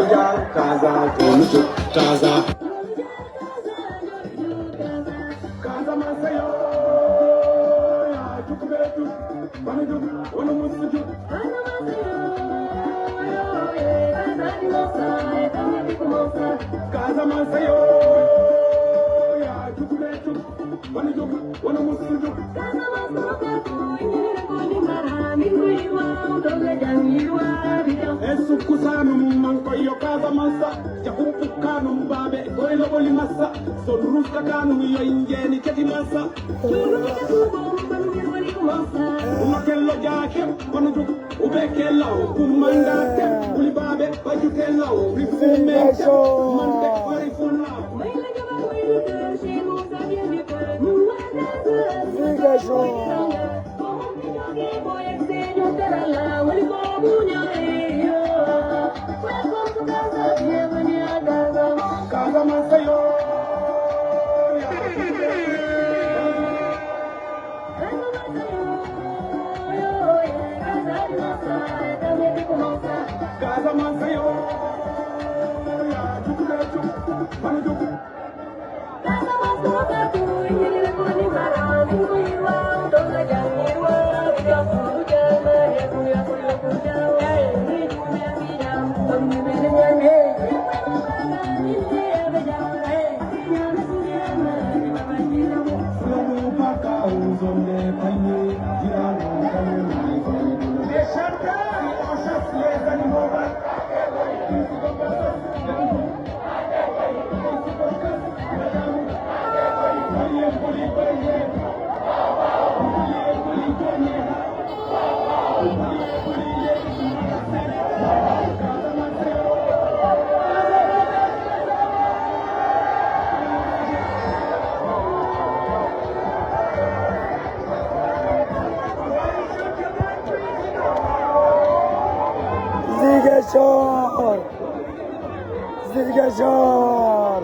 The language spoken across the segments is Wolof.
Kaza Kunju Kaza Kaza Masayo ya Jukubetu Manuju Unamusuju Kaza Masayo ya Jukubetu Manuju Unamusuju Esukusanum mankoyo kaza masa jakumpukanum babe goylo boli masa son ruska kanum yo injeni keti masa umakello jake kono dug ubekelo kumandate uli babe bajukelo rifume mande farifuna Kaza Masayo Kaza Masayo ya Jukubetu Manuju Kaza Masayo yele koni mara minguiwa tola jangiwa ya kuja ya kuya kuya kuja ni kuya kuya koni mene mene Zigazor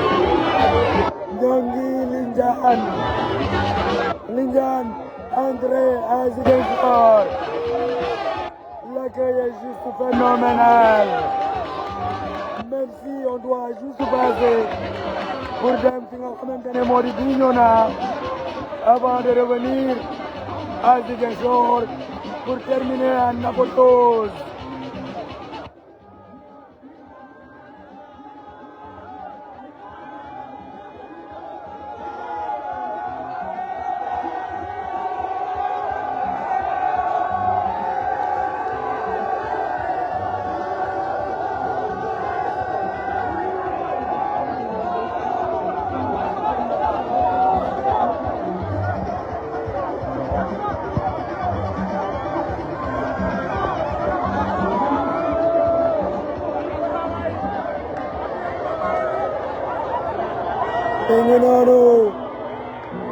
Nyongi Linjan André Azigazor. L'accueil est juste phénoménal. Même si on doit juste passer pour dem fi nga xamante ne moo di Bignona avant de revenir à Ziguinchor pour terminer à Nabotose.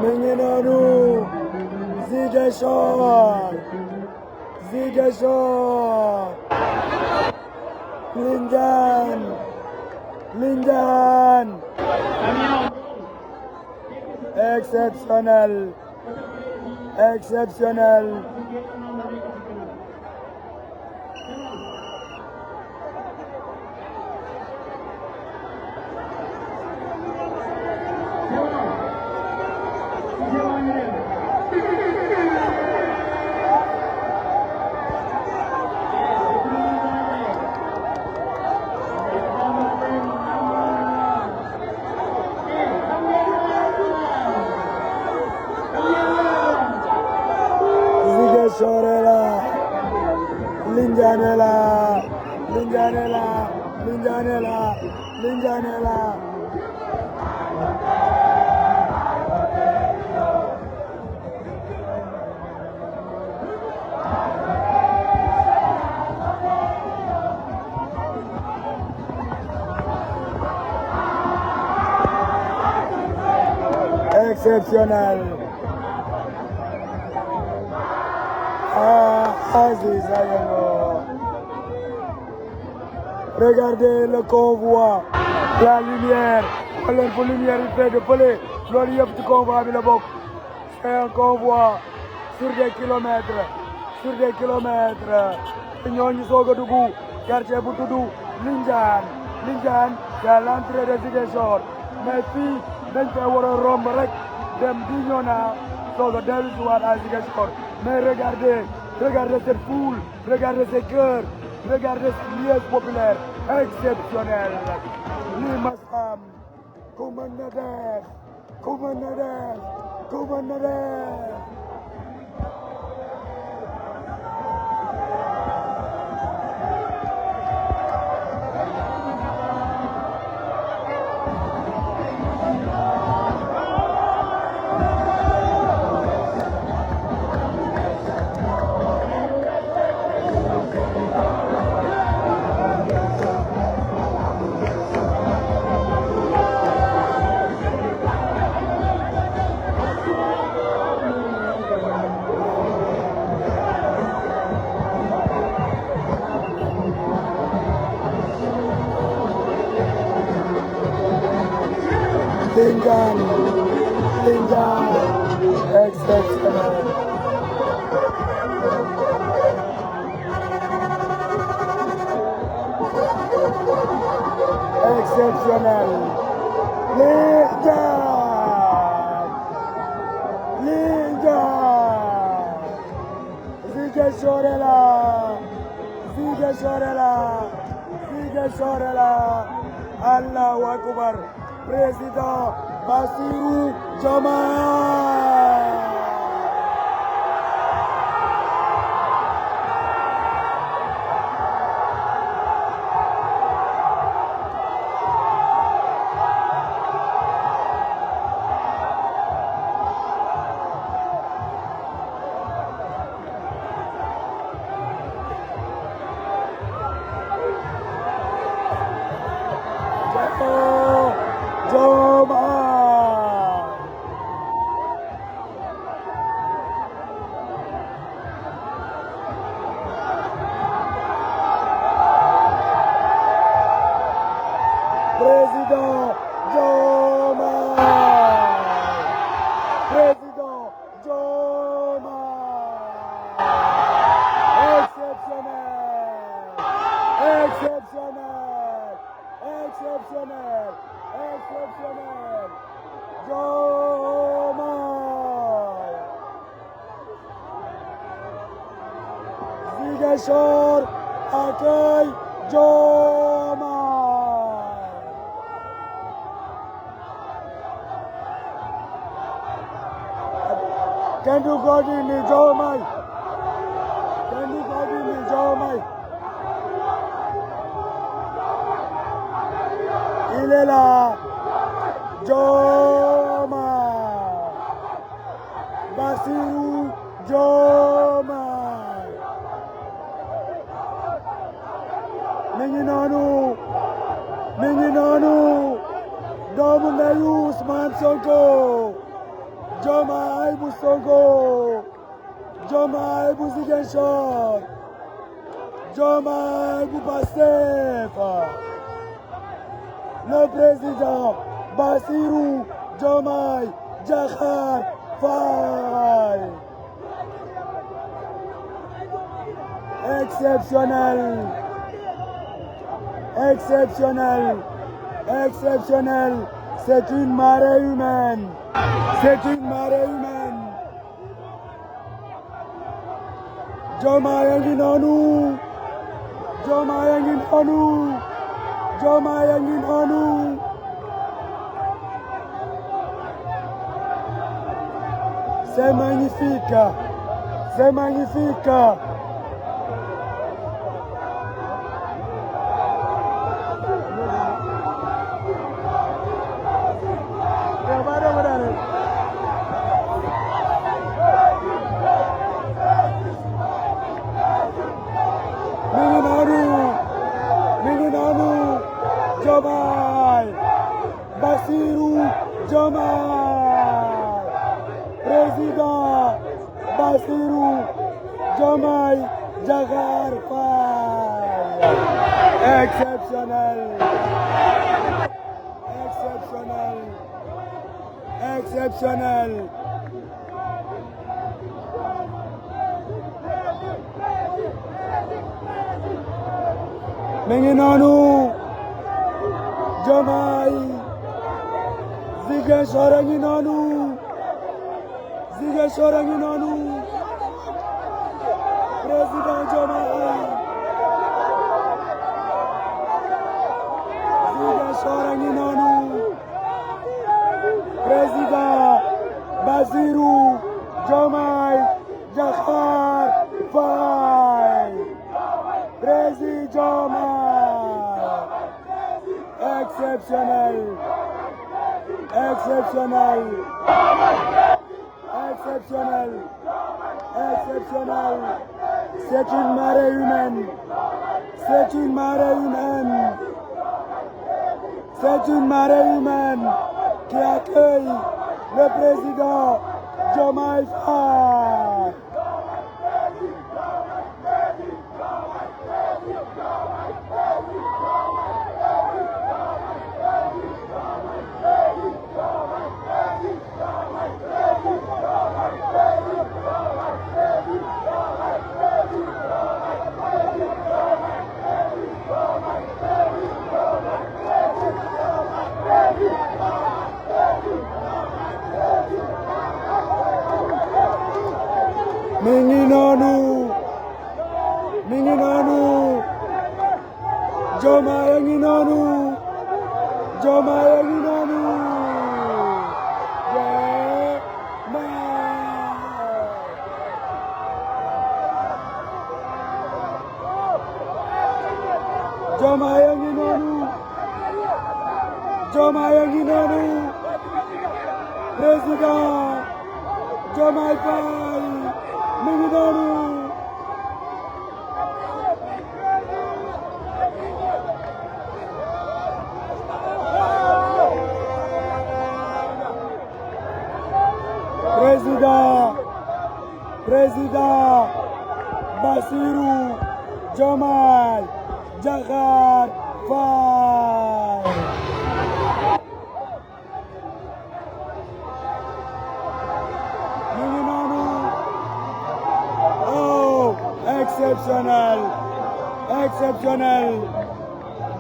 Mengenanu, Ziguinchor, Linjan, exceptionnel. Ziguinchorela, Linjanela. Exceptionnel. Aziz Ayano. Regardez le convoi, la lumière. Pour lumière, il fait de pelé. L'olive du convoi, c'est un convoi sur des kilomètres. Ñooñu soog a dugg quartier bu tudd Lindiane Lindiane c'est l'entrée de Ziguinchor mais fii dañ koy war a romb rek dem Bignona soog a dellu si waat à Ziguinchor mais regardez cette foule regardez ces cœurs regardez ce liesse populaire exceptionnel lii mas am ku mën na def ku mën na def ku mën na def Lindiane exceptionnel exceptionnel Lindiane Ziguinchor est là Ziguinchor est là Allahu Akbar Président Bassirou Diomaye exceptionnel Diomaye Ziguinchor accueille Diomaye kenn du ko dindi Diomaye il est là Diomaye Bassirou Diomaye mi ngi noonu doomu ndeyu Ousmane Sonko Diomaye bu Sonko Diomaye bu Ziguinchor Diomaye bu Pastef le président Bassirou Diomaye Diakhar Faye exceptionnel c'est une marée humaine Diomaye a ngi noonu c'est magnifique Diomaye Bassirou Diomaye président Bassirou Diomaye Diakhar Faye exceptionnel mi ngi noonu Jamai Ziguinchor a ngi noonu Ziguinchor a ngi noonu président Diomaye Ziguinchor a ngi noonu président Bassirou Diomaye Diakhar Faye président Diomaye exceptionnel exceptionnel exceptionnel exceptionnel c'est une marée humaine c'est une marée humaine c'est une marée humaine qui accueille le président Diomaye Faye. Mingi noonu Diomaye ngi noonu Diomaye ngi noonu Diomaye ngi noonu Diomaye ngi noonu président Diomaye Faye mi ngi noonu président Bassirou Diomaye Diakhar Faye mi ngi noonu exceptionnel exceptionnel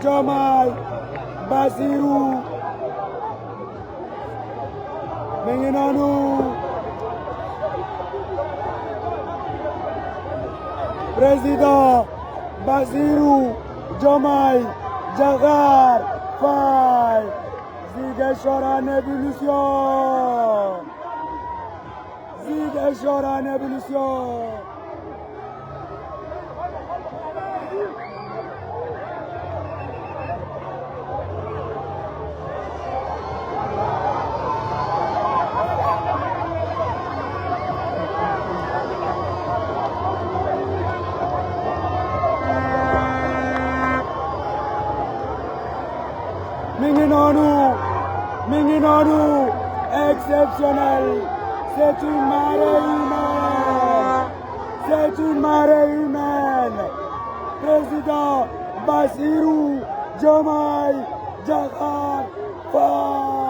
Diomaye Bassirou mi ngi noonu président Bassirou Diomaye Diakhar Faye Ziguinchor en ébullition Ziguinchor en ébullition mi ngi noonu exceptionnel c'est une marée humaine c'est une marée humaine président Bassirou Diomaye Diakhar Faye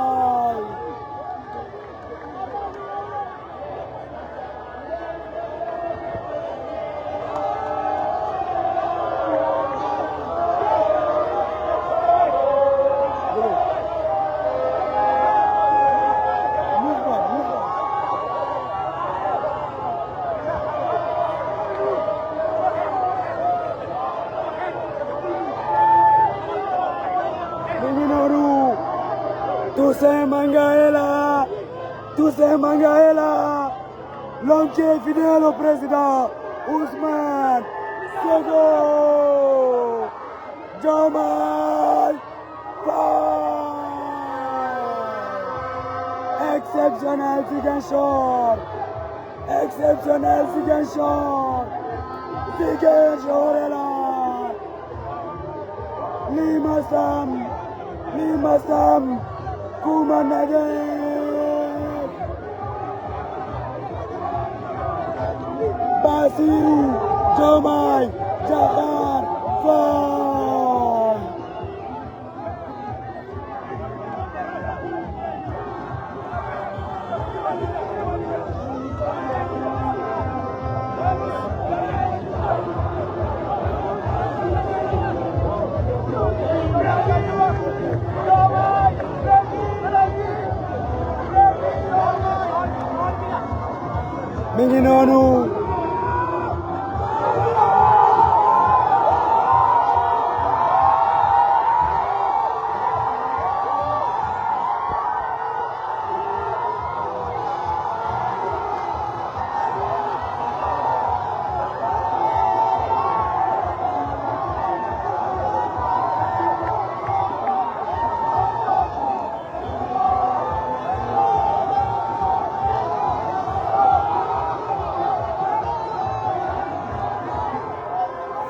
Toussaint Manga est là, l'homme qui est fidèle au président Ousmane Sonko. Diomaye Faye. Exceptionnel Ziguinchor. Exceptionnel Ziguinchor. Ziguinchor est là. Limassam, Koumanagé. Bassirou Diomaye Diakhar Faye. ngi noonu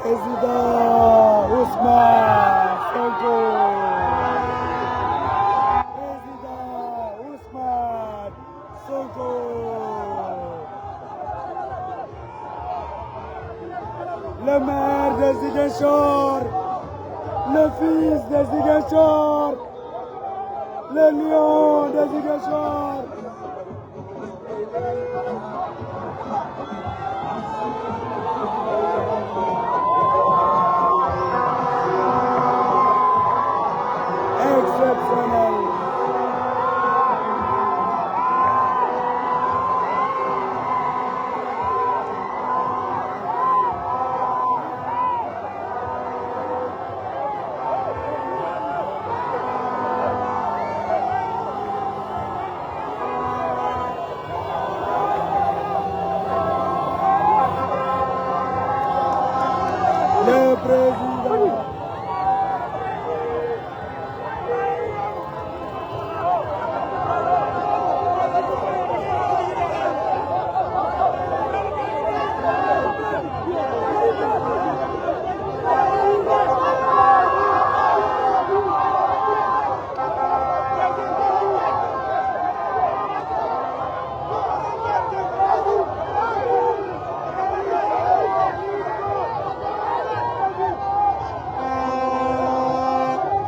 Président Ousmane Sonko. Président Ousmane Sonko. Le maire de Ziguinchor, le fils de Ziguinchor, le lion de Ziguinchor. Exceptionnel. Le président.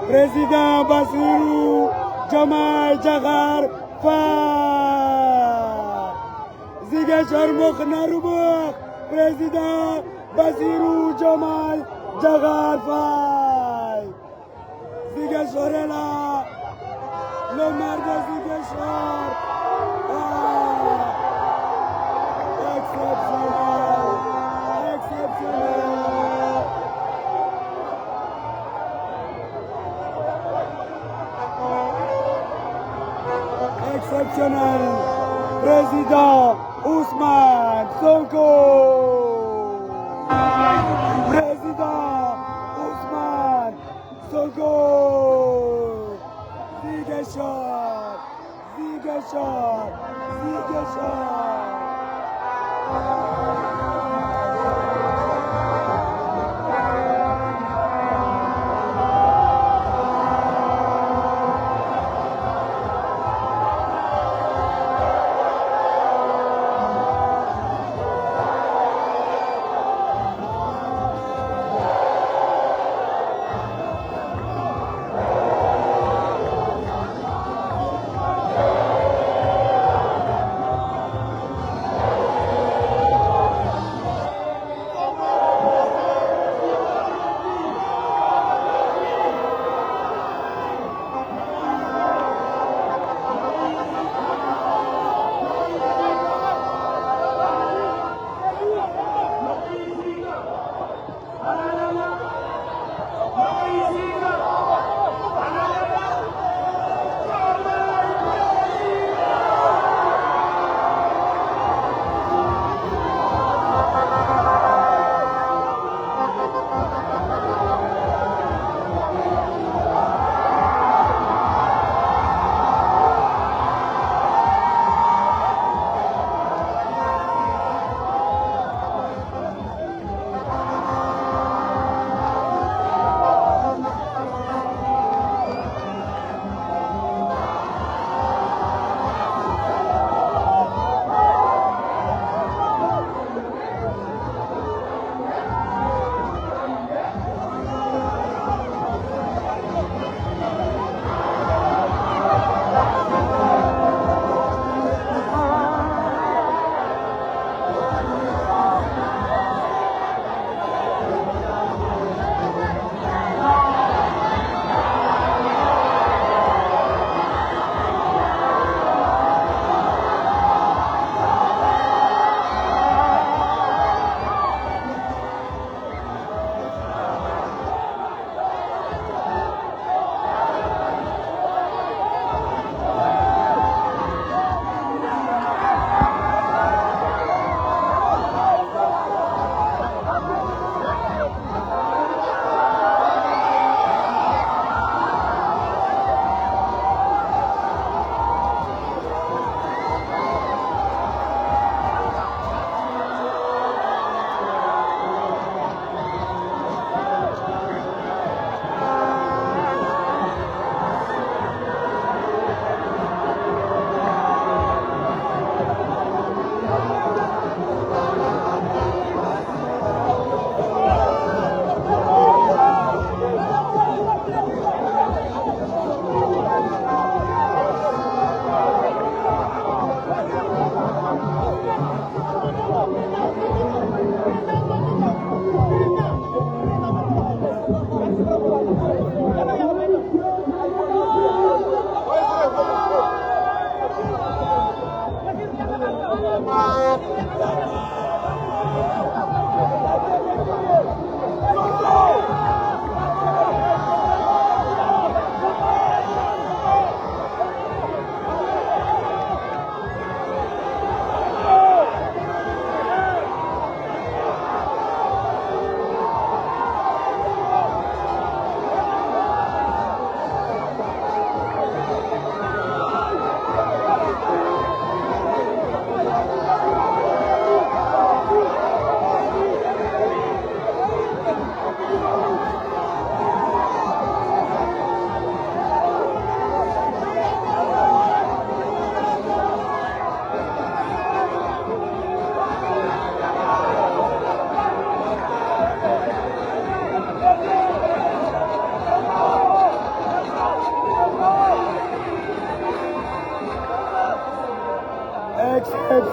Président Bassirou Diomaye Diakhar Faye. Ziguinchor mbokk naaru mbokk. Président Bassirou Diomaye Diakhar Faye. Ziguinchor est là. Le maire de Ziguinchor. Exceptionnel. Exceptionnel. Exceptionnel, président Ousmane Sonko. Président Ousmane Sonko. Ziguinchor, Ziguinchor, Ziguinchor.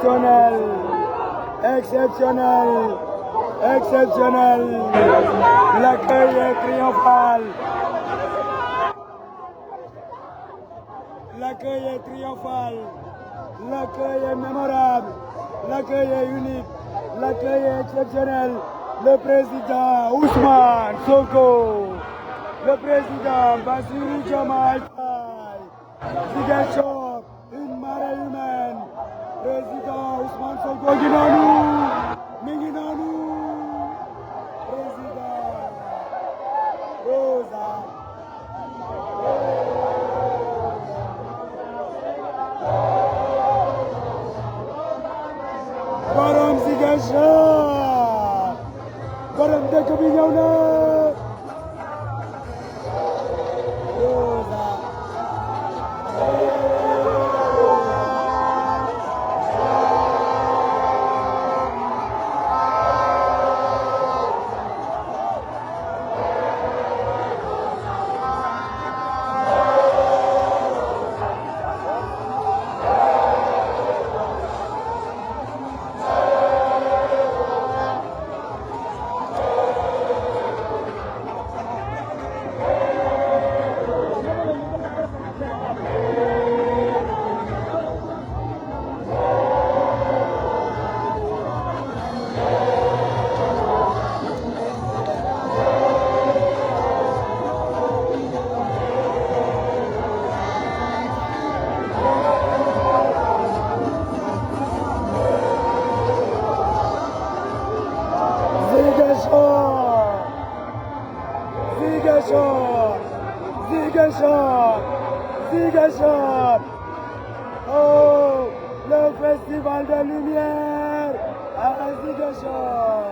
exceptionnel, exceptionnel, exceptionnel. L'accueil est triomphal. L'accueil est triomphal. L'accueil est mémorable. L'accueil est unique. L'accueil est exceptionnel. Le président Ousmane Sonko, le président Bassirou Diomaye Faye, Ziguinchor, une marée humaine. Président Ousmane Sonko gi noonu, mi ngi noonu. Président Rosa. Borom Ziguinchor, borom dëkk bi ñëw na. Rosa. Ziguinchor. Oh, le festival de lumière à Ziguinchor.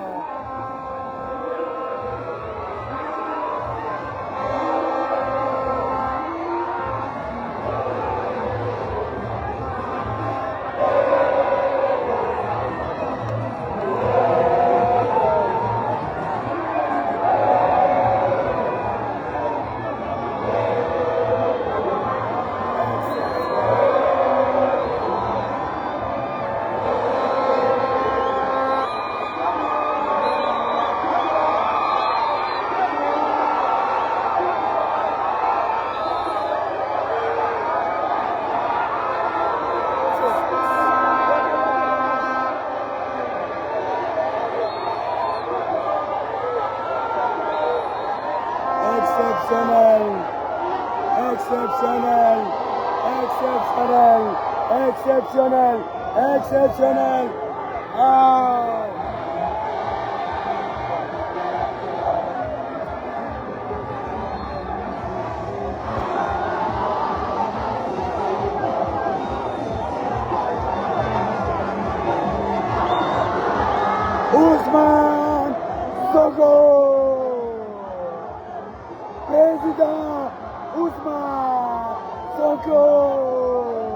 Exceptionnel, exceptionnel, exceptionnel, exceptionnel, exceptionnel. Ah! Ousmane Sonko. Président Ousmane Sonko.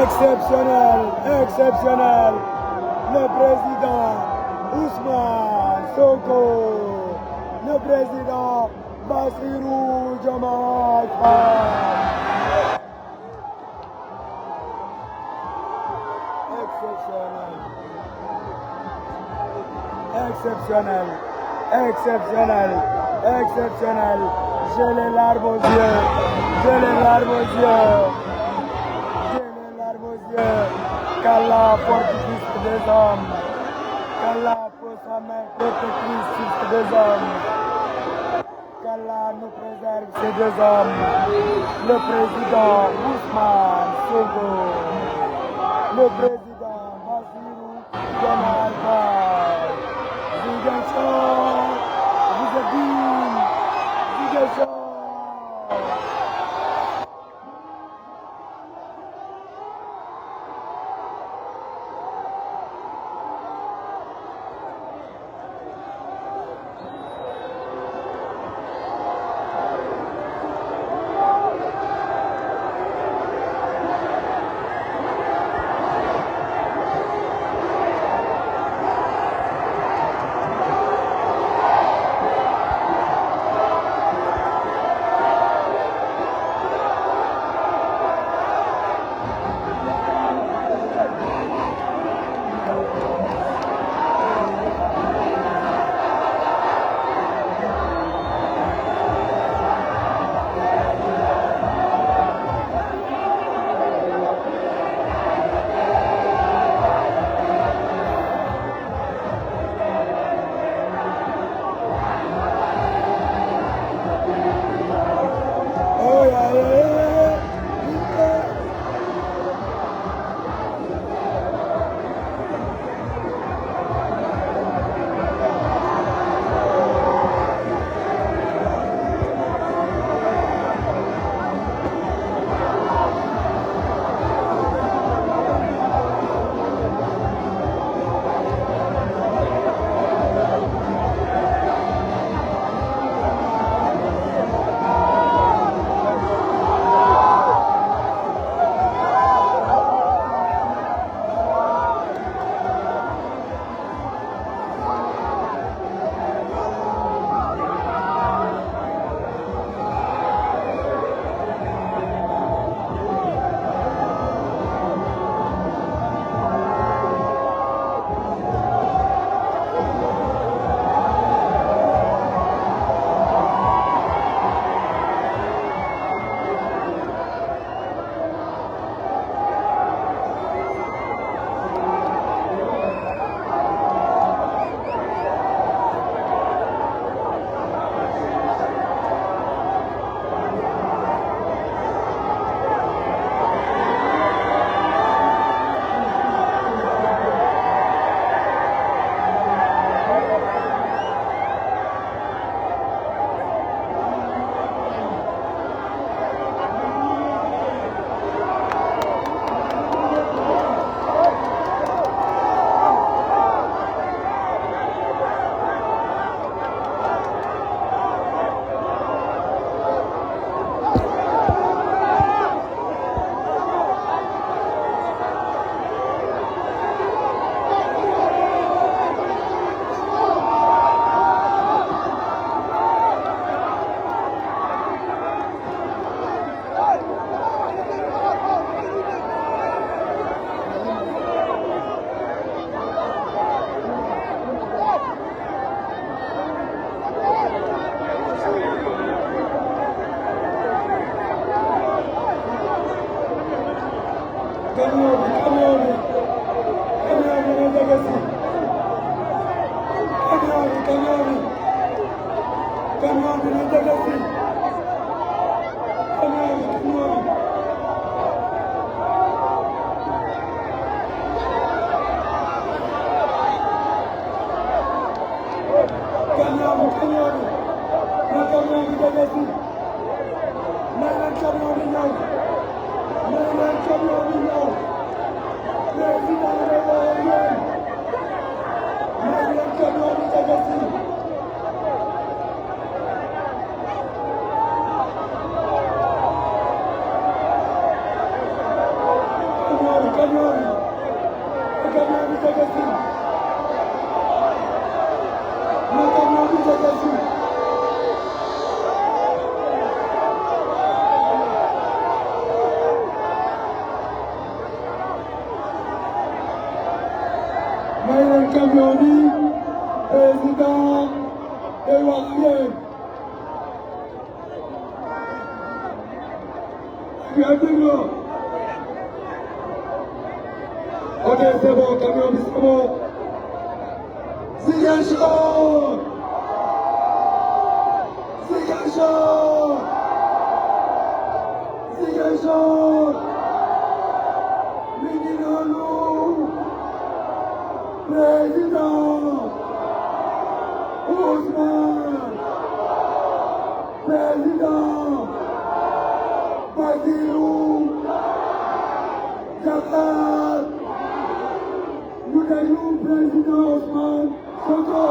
Exceptionnel, exceptionnel, le président Ousmane Sonko, le président Bassirou Diomaye Faye. Exceptionnel, exceptionnel, exceptionnel, exceptionnel, j'ai les larmes aux yeux, j'ai les larmes aux yeux. Qu'Allah fortifie des hommes, qu'Allah pose sa main protectrice sur ces deux hommes, qu'Allah nous préserve ces deux hommes, le président Ousmane Sonko, le président Bassirou Diomaye Faye. Ziguinchor, vous êtes digne, Ziguinchor. camion bi na jege si camion bi na camion bi jege si may leen camion bi ñëw may leen camion bi ñëw président de yéen may leen camion bi jege si camion bi jege si na camion bi jege si may leen camion bi président day wax yéen ok c'est bon camion bi c'est bon Ziguinchor Ziguinchor Ziguinchor mi ngi noonu président Ousmane président Bassirou Diakhar ñu déglu président Ousmane Sonko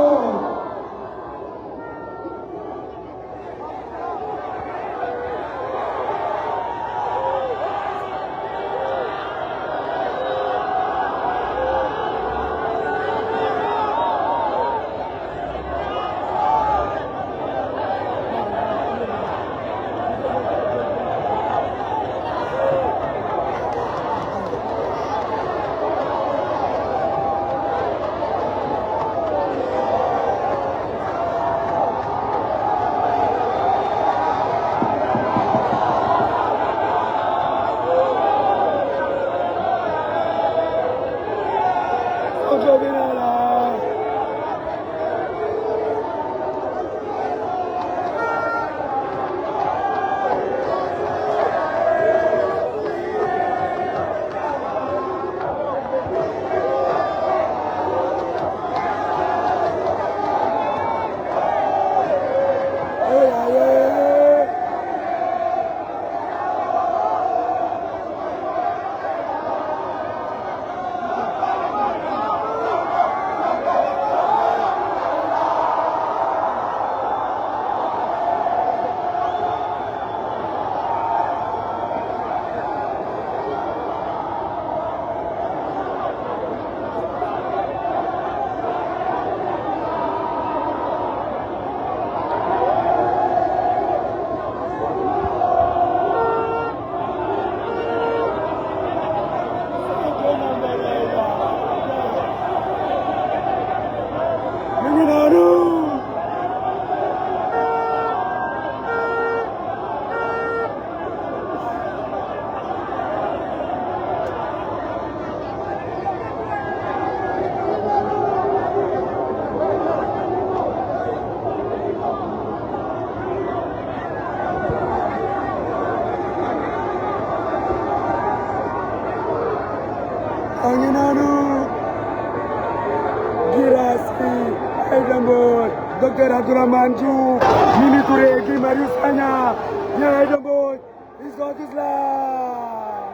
Docteur Abdourahmane Diouf, Mimi Touré, Guy Marius Sagna, Yaya Demboj, ils sont tous là.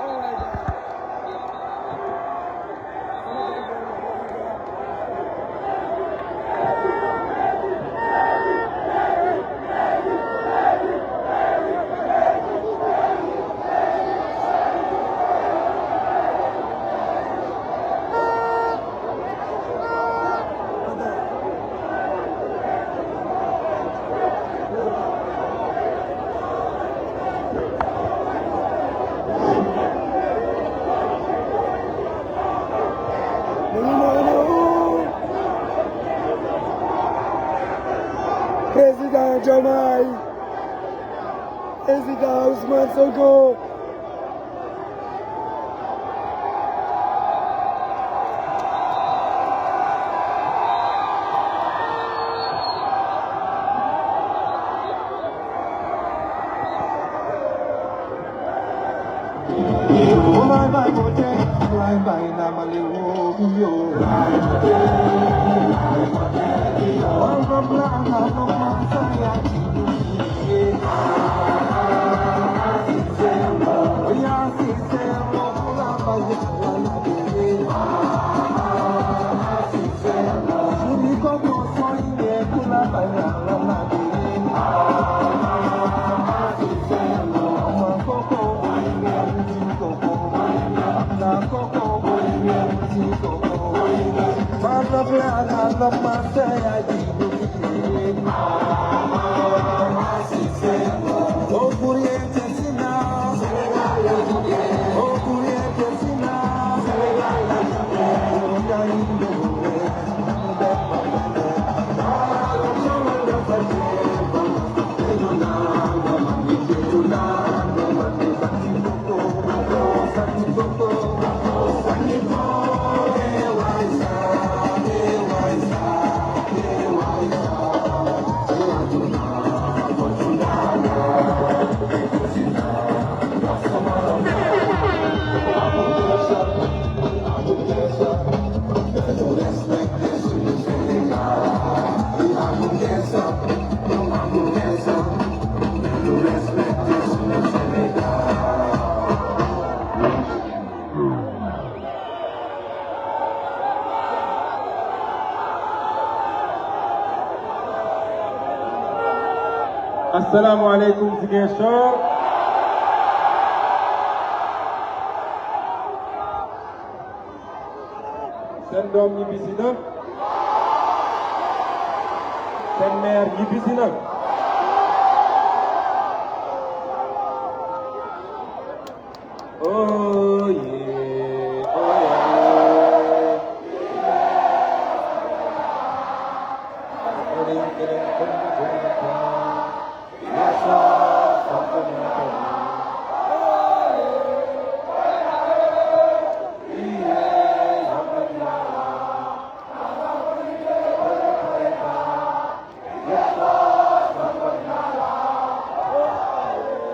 Oh my God. Président Diomaye, Président Ousmane Sonko. Assalamu alaikum Ziguinchor. Seen doom ñibbisi na. Seen maire ñibbisi na. Oh yeah, oh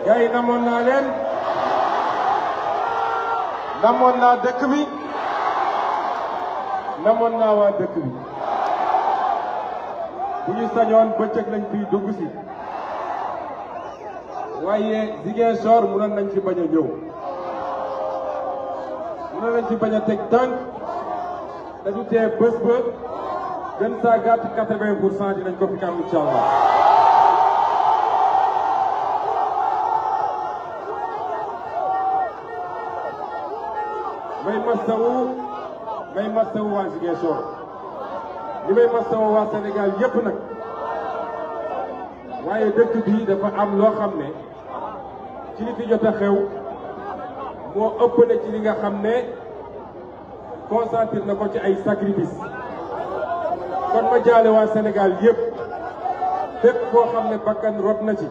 gars yi namoon naa leen, namoon naa dëkk bi, namoon naa waa dëkk bi. bu ñu sañoon bëccëg lañ fiy dugg si waaye Ziguinchor mënoon nañ ci bañ a ñëw, mënoon nañ ci bañ a teg tànk, dañu tee bés ba gën saa gàtt 80% dinañ ko fi kam incha allah. may masawu waa Ziguinchor li may masawu waa Sénégal yépp nag, waaye dëkk bi dafa am loo xam ne ci li fi jot a xew moo ëpp na ci li nga xam ne concentré na ko ci ay sacrifice. kon ma jaale waa Sénégal yépp, fépp foo xam ne bakkan rot na ci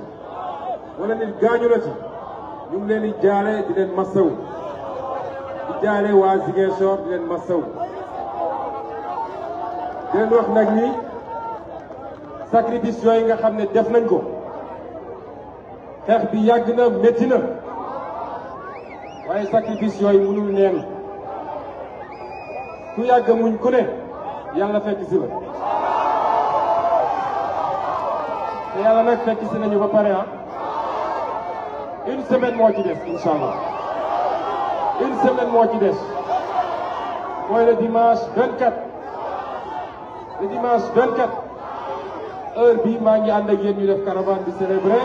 wala nit gaañu na ci, ñu ngi leen di jaale di leen masawu. di jaale waa Ziguinchor di leen masawu. di leen wax nag ni sacrifice yooyu nga xam ne def nañ ko, xeex bi yàgg na métti na, waaye sacrifice yooyu mënul neen. ku yàgg muñ ku ne yàlla fekk si la, te yàlla nag fekk si nañu ba pare une semaine moo ci des incha allah. une semaine moo ci des mooy le dimanche 24. le dimanche 24 heure bi maa ngi ànd ak yéen ñu def caravane di célébrer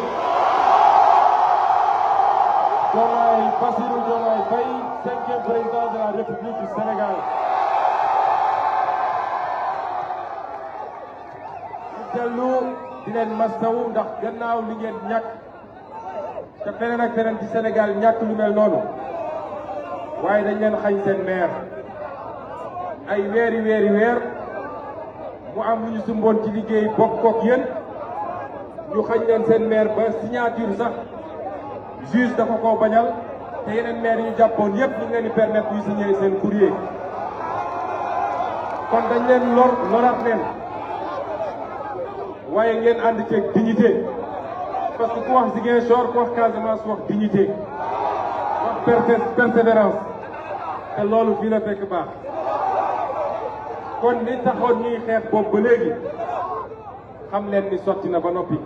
Diomaye Bassirou Diomaye Faye 5e président de la République du Sénégal. ñu dellu di leen masawu ndax gannaaw li ngeen ñàkk te feneen ak feneen ci Sénégal ñàkk lu mel noonu, waaye dañ leen xañ seen maire ay weer mu am lu ñu sumboon ci liggéey bokk kook yéen, ñu xañ leen seen maire ba signature sax juge dafa ko bañal, te yeneen maire yi ñu jàppoon yépp ñu ngi leen di permettre ñu signer seen courrier. kon dañ leen loraat leen, waaye ngeen ànd ceeg dignité, parce que ku wax Ziguinchor ku wax Casamance wax dignité, wax persévérance. te loolu fii la fekk baax kon li taxoon ñuy xeex boobu ba léegi xam leen ni sotti na ba noppi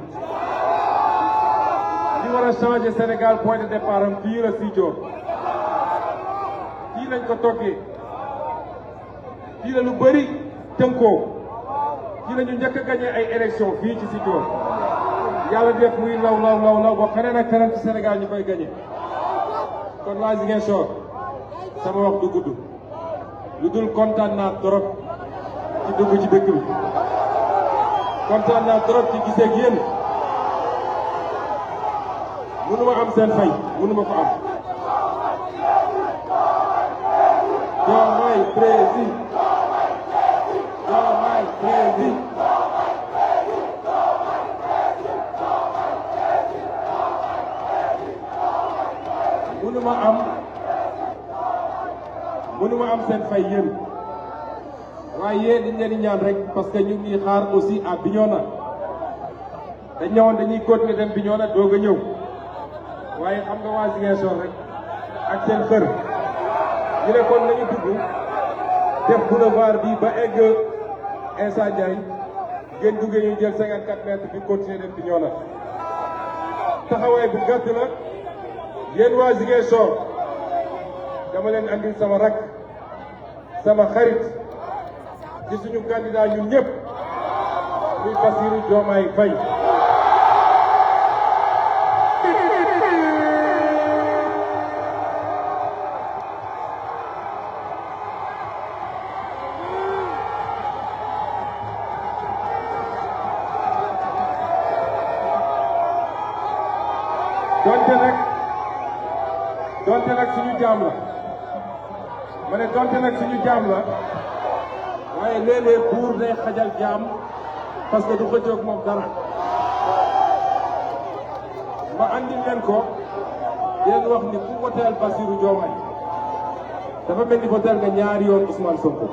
li war a changer Sénégal point de départ am fii la Sidior fii lañ ko toggee fii la lu bëri tënkoo fii la ñu njëkk a gagné ay élection fii ci Sidior yàlla def muy law ba feneen ak feneen ci Sénégal ñu koy gagné kon waa Ziguinchor sama wax du gudd lu dul kontaan naa trop ci dugg ci dëkk bi kontaan naa trop ci gisee ak yéen mënuma am seen fay mënuma ko am Diomaye président Diomaye président mënuma am seen fay yéen waaye liñ leen di ñaan rek parce que ñu ngi xaar aussi à Bignona dañ ñëwoon dañuy continuer dem Bignona doog a ñëw waaye xam nga waa Ziguinchor rek ak seen xër ñu ne kon nañu dugg def boulevard bi ba egg Insa Ndiaye ngeen duggee ñu jël 54 mètres bi continuer dem Bignona taxawaay bu gàtt la yéen waa Ziguinchor dama leen andil sama rak sama xarit ci suñu candidat ñun ñëpp muy Bassirou Diomaye Faye donte nag suñu jaam la ma ne donte nag suñu jaam la waaye léeg-léeg buur day xajal jaam parce que du ko jóg moom dara ma andil leen ko yéen wax ni ku voteel Bassirou Diomaye dafa mel ni voteel nga ñaari yoon Ousmane Sonko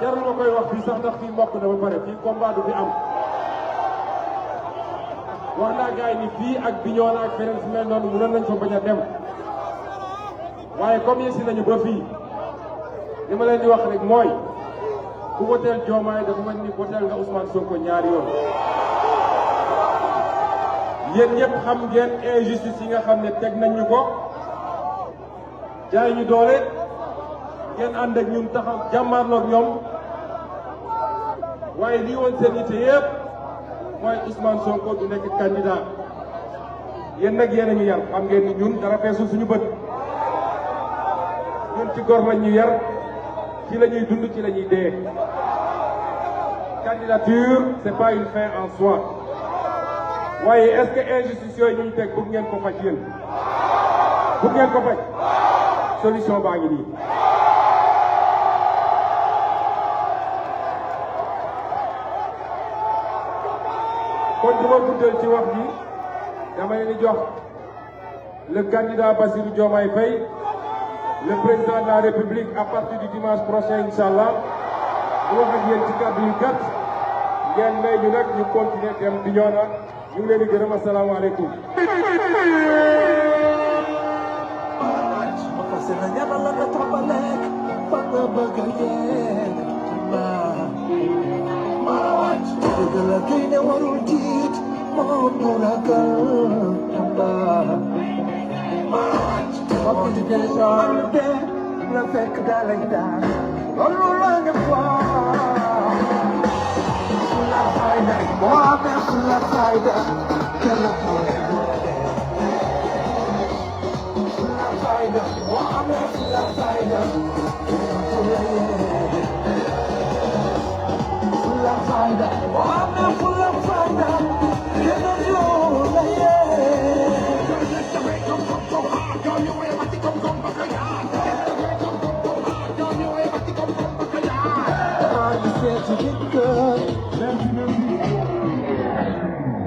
jarul ma koy wax fii sax ndax fii mbokk na ba pare fii combat du fi am wax naa gars yi ni fii ak Bignona ak feneen fu mel noonu mënoon nañ fa bañ a dem waaye comme yegsi nañu ba fii li ma leen di wax rek mooy ku voteel Diomaye dafa mel ni voteel nga Ousmane Sonko ñaari yoon yéen ñëpp xam ngeen injustice yi nga xam ne teg nañ ñu ko jaay ñu doole ngeen ànd ak ñun taxaw jàmmaarloog ñoom waaye lii woon seen yitte yëpp mooy Ousmane Sonko du nekk candidat yéen nag yéen a ñu yar xam ngeen ni ñun dara feesul suñu bët ñun ci gor lañ ñu yar ci la ñuy dund ci la ñuy dee. Candidature c'est pas une fin en soi waaye est-ce que injustice yooyu ñu teg bëgg ngeen ko faj yéen bëgg ngeen ko faj solution baa ngi nii. kon du ma guddal ci wax ji dama leen di jox le candidat Bassirou Diomaye Faye le président de la République à partir du dimanche prochain inchallah bu wax ak yéen ci kàddu yu gàtt ngeen may ñu nag ñu continuer dem Bignona ñu ngi leen di gërëm asalaamaaleykum.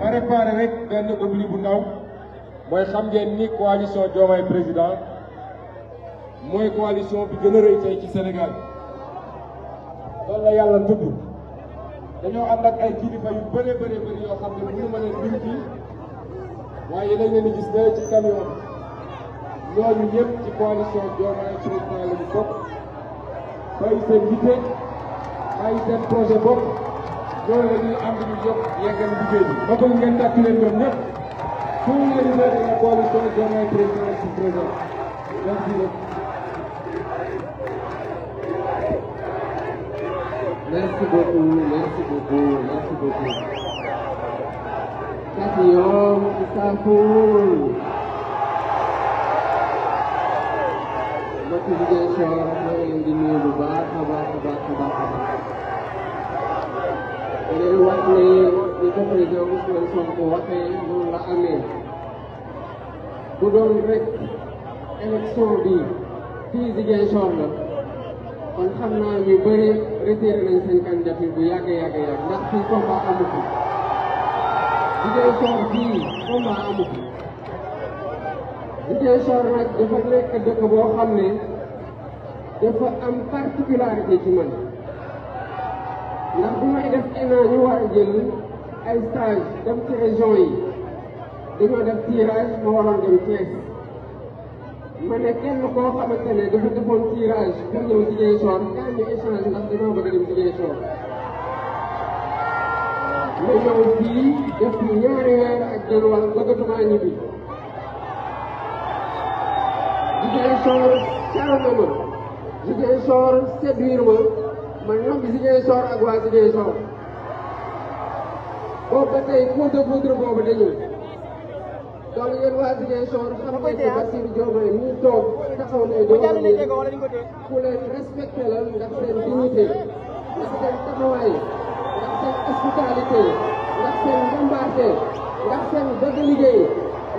ma réparé rek benn oubli bu ndaw mooy xam ngeen ni coalition Diomaye président mooy coalition bi gën a rëy tey ci Sénégal loolu la yàlla tudd dañoo ànd ak ay kilifa yu bëree bëri yoo xam ne mënu ma leen lim fii waaye dañ leen di gis ne ci camion ñooñu ñëpp ci coalition Diomaye Président la ñu bokk bàyyi seen yitte bàyyi seen projet bopp loolu la ñuy am ñu yokk yeggal liggéey bi. ma bëgg ngeen tàcc leen ñoom ñëpp tous les leaders de la coalition Diomaye Président sont présents. Merci beaucoup. Merci beaucoup, merci beaucoup, merci beaucoup. Kasiyom Istanbul. Mbokk yi Ziguinchor maa ngi leen di nuyu bu baax a baax a baax a baax a baax. Leen wax ne ni ko président Ousmane Sonko waxee noonu la amee. Bu doon rek élection bi fii Ziguinchor la. kon xam naa ñu bëri retiré nañ seen candidature bu yàgg ndax fii combat amu fi Ziguinchor fii combat amu fi Ziguinchor nag dafa nekk dëkk boo xam ne dafa am particularité ci man ndax bu may def ENA ñu war a jël ay stage dem ci région yi dañoo def tirage ma waroon dem Thiès ma ne kenn koo xamante ne dafa defoon tirage pour ñëw Ziguinchor kaa ñu échange ndax dañoo bëgg a dem Ziguinchor ma ñëw fii def ñaari weer ak genn wàll bëggatuma ñibbi Ziguinchor caral na ma Ziguinchor séduire ma ñoom Ziguinchor ak waa Ziguinchor boobu ba tey coup de foudre boobu dañu donc yéen waa Ziguinchor xam ngeen ne Bassirou Diomaye mi toog taxaw ne doo ku leen respecté la ndax seen dignité ndax seen taxawaay ndax seen hospitalité ndax seen njàmbaarte ndax seen bëgg liggéey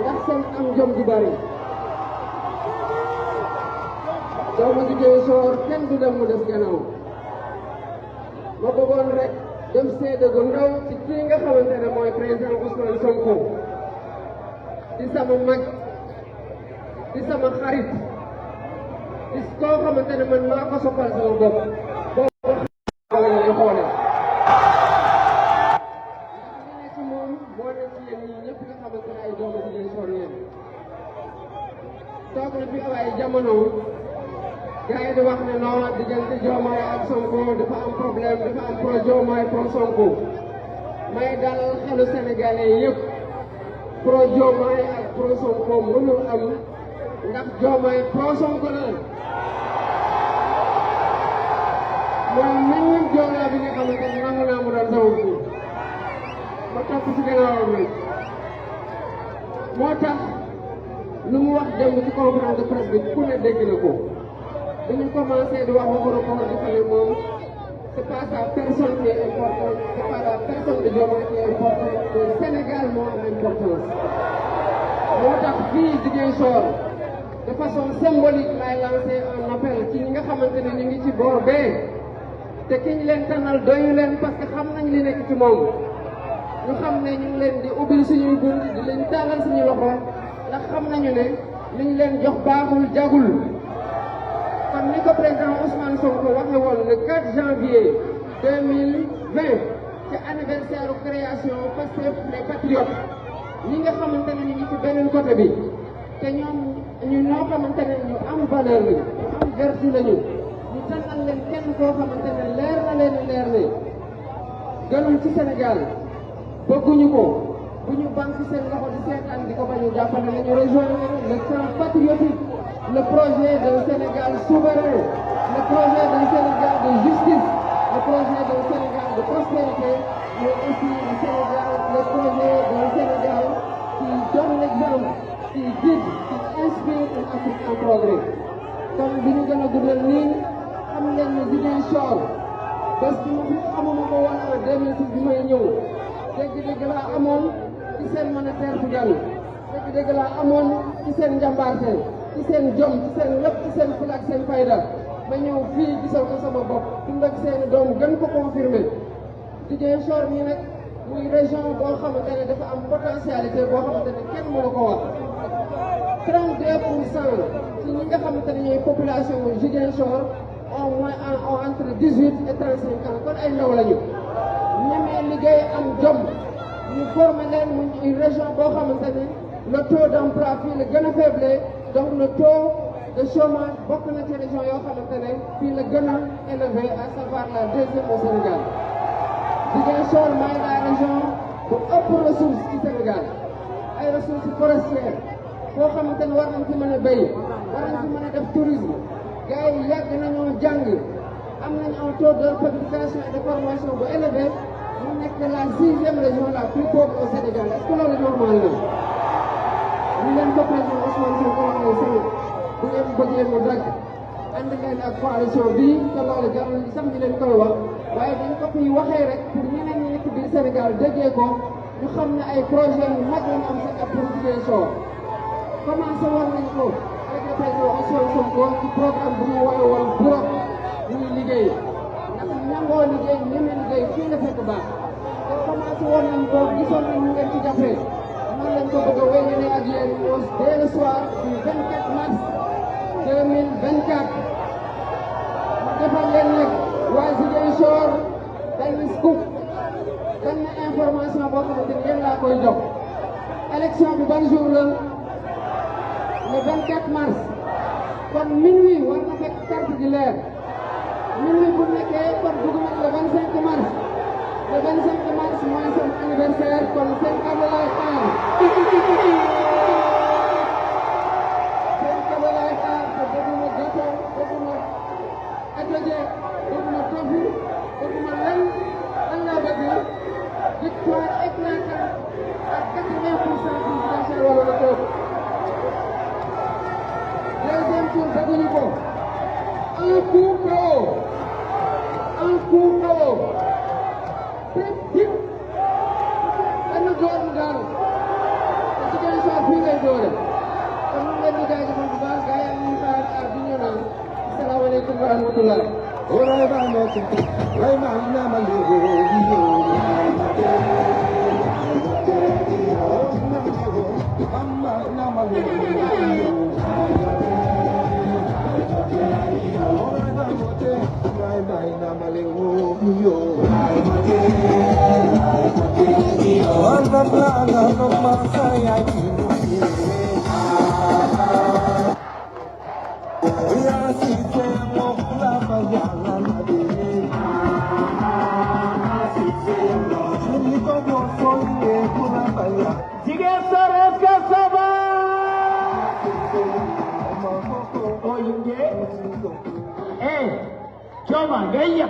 ndax seen am jom ju bari doomu Ziguinchor kenn du dem mu des gannaaw ma bëggoon rek dem seede gu ndaw ci kii nga xamante ne mooy président Ousmane Sonko di sama mag di sama xarit di koo xamante ne man maa ko soppal sama bopp boobu la ñuy xoolee ndax li ne ci moom moo ne ci yéen ñi ñëpp nga xamante ne ay doomu Ziguinchor yéen toog na fi ay jamono gars yi di wax ne non diggante Diomaye ak Sonko dafa am problème dafa am pro Diomaye pro Sonko may dalal xelu sénégalais yëpp pro Diomaye ak pro Sonko mënul am ndax Diomaye pro Sonko la mooy même Diomaye bi nga xamante ne nangu naa mu doon sama fii ma topp ci gannaawam rek moo tax lu mu wax démb ci conférence de presse bi ku ne dégg na ko dañu commencé di wax waxu report dafa ne moom c'est pas sa personne qui est importante c'est pas la personne de Diomaye qui est importante le Sénégal moo am importance moo tax fii Ziguinchor de façon symbolique lay lancé un appel ci ñi nga xamante ne ñu ngi ci boor bee te ki ñu leen tànnal doyu leen parce que xam nañ li nekk ci moom ñu xam ne ñu ngi leen di ubbil suñuy bunt di leen tàllal suñu loxo ndax xam nañu ne li ñu leen jox baaxul jagul comme ni ko président Ousmane Sonko waxe woon le 4 janvier 2020 ci anniversaire création Pastef les patriotes ñi nga xamante ne ñu ngi ci beneen côté bi te ñoom ñu ñoo xamante ne ñu am valeur la ñu am vertu lañu ñu tànnal leen kenn koo xamante ne leer na leen leer ne gënul ci Sénégal bëgguñu ko bu ñu banque seen loxo di seetaan di ko bañu jàppale nañu rejoindre le camp patriotique le projet d'un Sénégal souverain le projet d'un Sénégal de justice le projet d'un Sénégal de prospérité mais aussi le projet d'un Sénégal qui donne l'exemple qui guide qui inspire une Afrique en progrès comme bi ñu gën a guddal nii xam ngeen ne Ziguinchor bés bi ma xamuma ko woon en 2006 bi may ñëw dégg-dégg laa amoon ci seen mën a teertu gan dégg-dégg laa amoon ci seen njàmbaarte ci seen jom ci seen lépp ci seen fula ak seen fayda ba ñëw fii gisal ko sama bopp dund ak seen doom gën ko confirmé Ziguinchor mi nag muy région boo xamante ne dafa am potentialité boo xamante ne kenn mënu ko wax 32% ci ñi nga xamante ne ñooy population wu Ziguinchor au moins entre 18 et 35 ans kon ay ndaw lañu ñemee liggéey am jom ñu formé leen mu une région boo xamante ne le taux d'emploi fii la gën a faible donc le taux de chômage bokk na ci région yoo xamante ne fii la gën a élevé à savoir la deuxième au Sénégal. Ziguinchor mooy la région bu ëpp ressource ci Sénégal ay ressources forestières foo xamante ne war nañ fi mën a béy war nañ fi mën a def tourisme gars yi yàgg nañoo jàng am nañ un taux d'alphabétisation et de formation bu élevé mu nekk la 6e région la plus pauvre au Sénégal est-ce que loolu normal la ñu leen ko président Ousmane Sonko waxee sànq bu ngeen bëggee mu dagg ànd leen ak coalition bii te loolu jarul sax ñu leen koy wax waaye dañ ko fiy waxee rek pour ñeneen ñi nekk biir Sénégal déggee ko ñu xam ne ay projet yu mag lañu am seen appui Ziguinchor commencé woon nañ ko avec le président Ousmane Sonko ci programme bu ñu woowee woon bloc ñuy liggéey ndax ñangoo liggéey ñemee liggéey fii la fekk baax te commencé woon nañ ko gisoon nañ ñu ngeen ci jàppee noonu lañ ko bëgg a wéyale ak yéen dès le soir du 24 mars 2024 mu defal leen nag waa Ziguinchor benn scoop benn information boo xamante ni yéen laa koy jox élection bi ban jour la le 24 mars kon minuit war na fekk carte gi leer minuit bu nekkee kon dugg na le 25 mars le 25 mars mooy seen anniversaire kon seen cadeau lay xaar seen cadeau lay xaar te bëgguma gâteau bëgguma atelier bëgguma tofu bëgguma lan laa bëgg victoire éclatante à 80% ci Ziguinchor wala la toog deuxième tour bëgguñu ko un coup KO tip tip benn door mu daanu te Ziguinchor fii lay doore kon ñu leen di jaajëfal bu baax gars yi ñu xaar ak di ñu naan asalaamaaleykum wa rahmatullah Ziguinchor, est-ce que ça va? Oh, Yunge. Choma, gaya.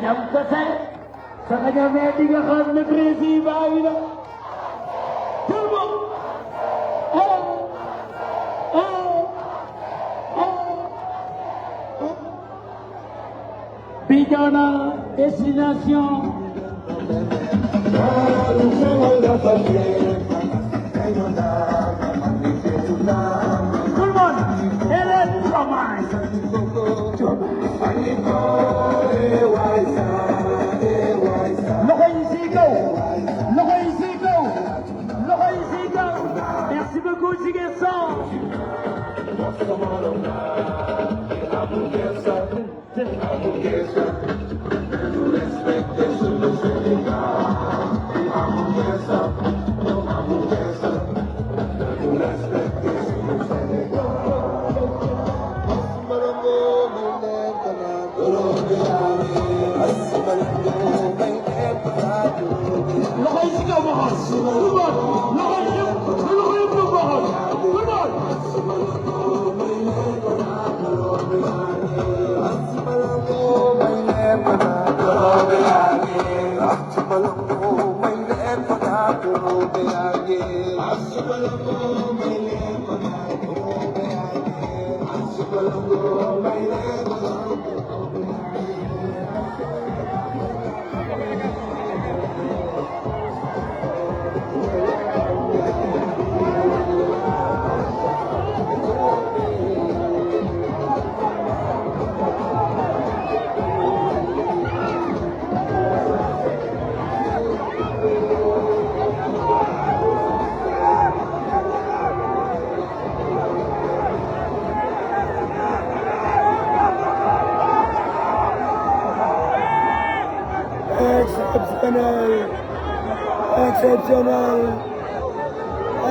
Jam kase. Saka jame diga khas ne presi baila. Turbo. Bidona destination. Tout le monde, électromage. Merci beaucoup, Ziguinchor.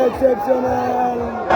exceptionnel.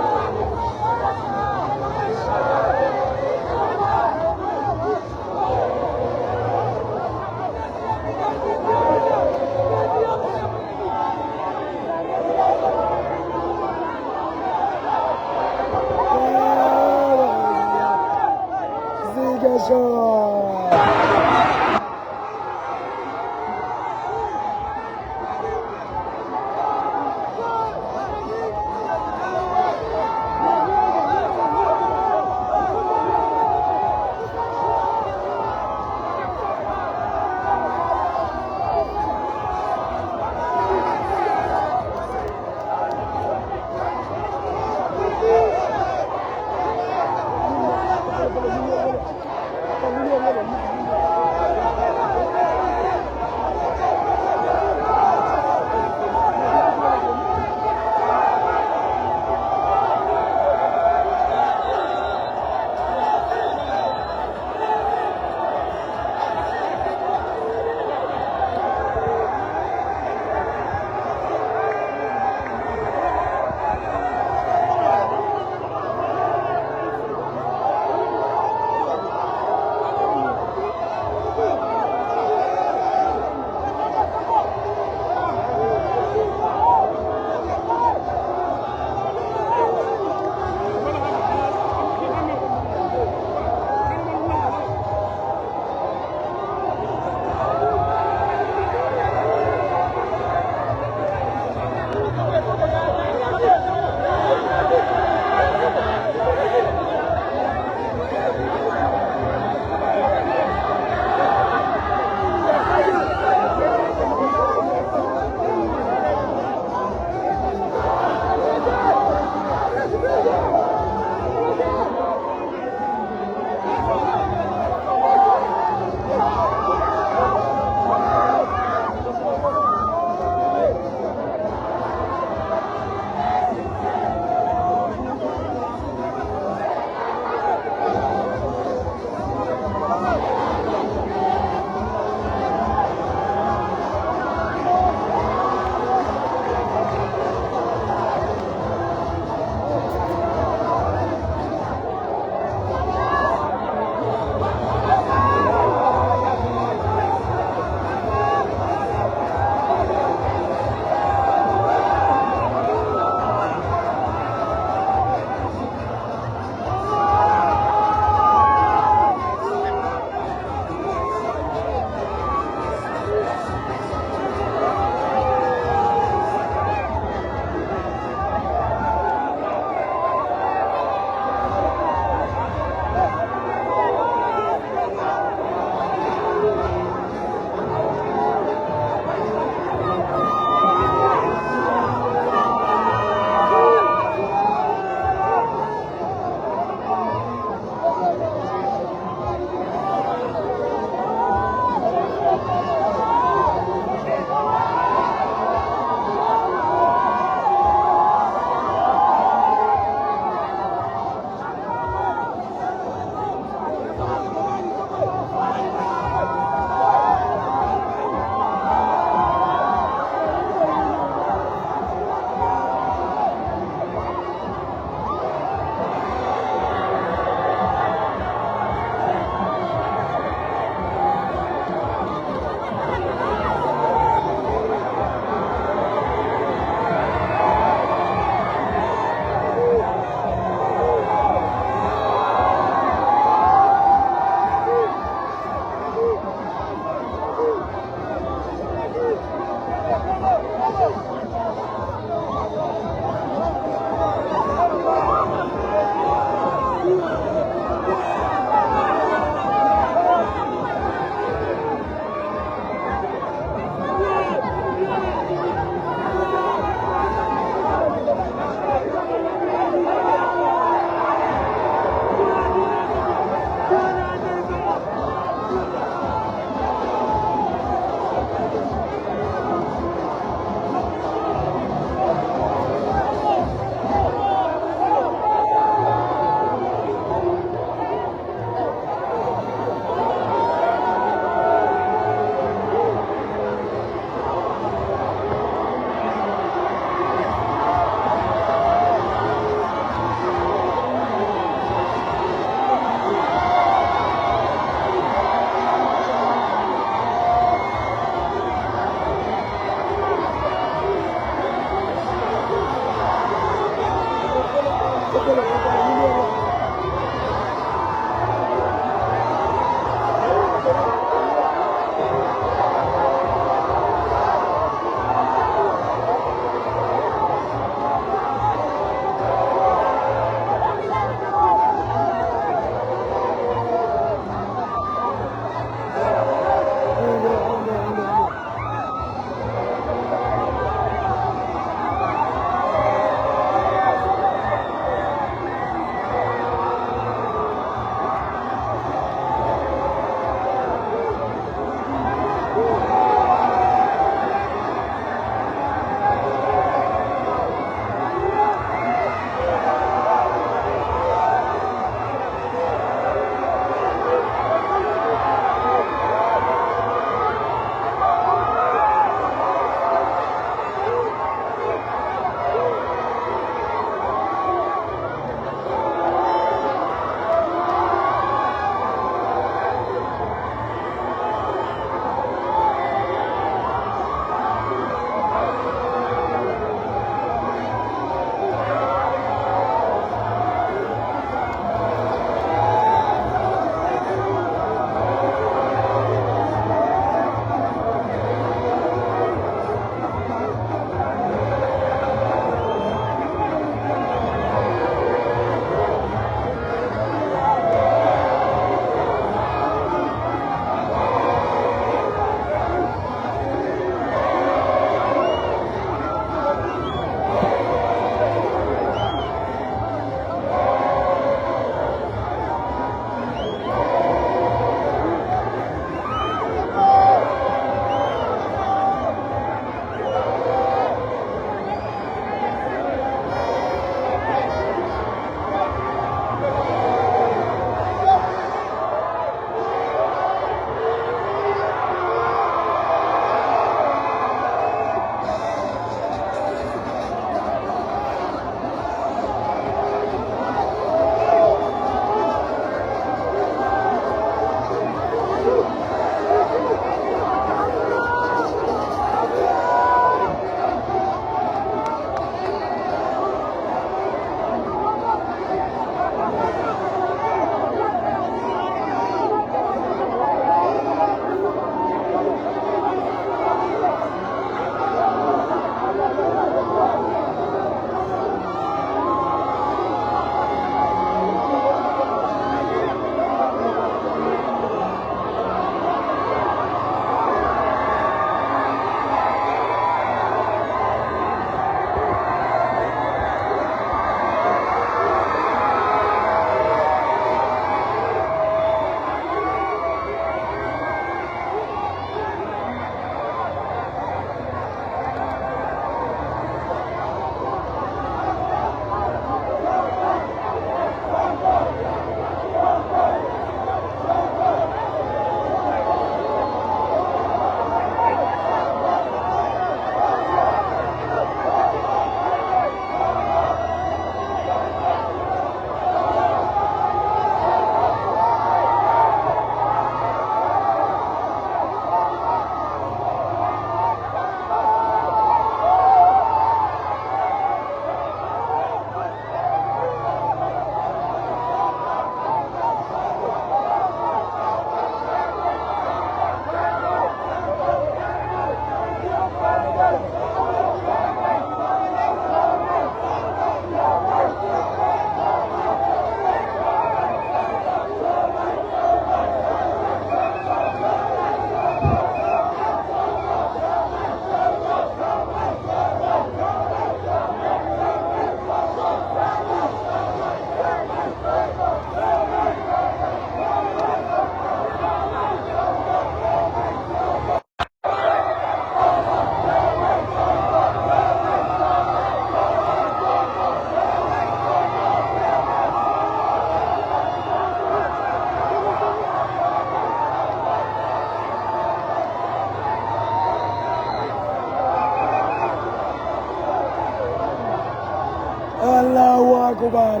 أكبر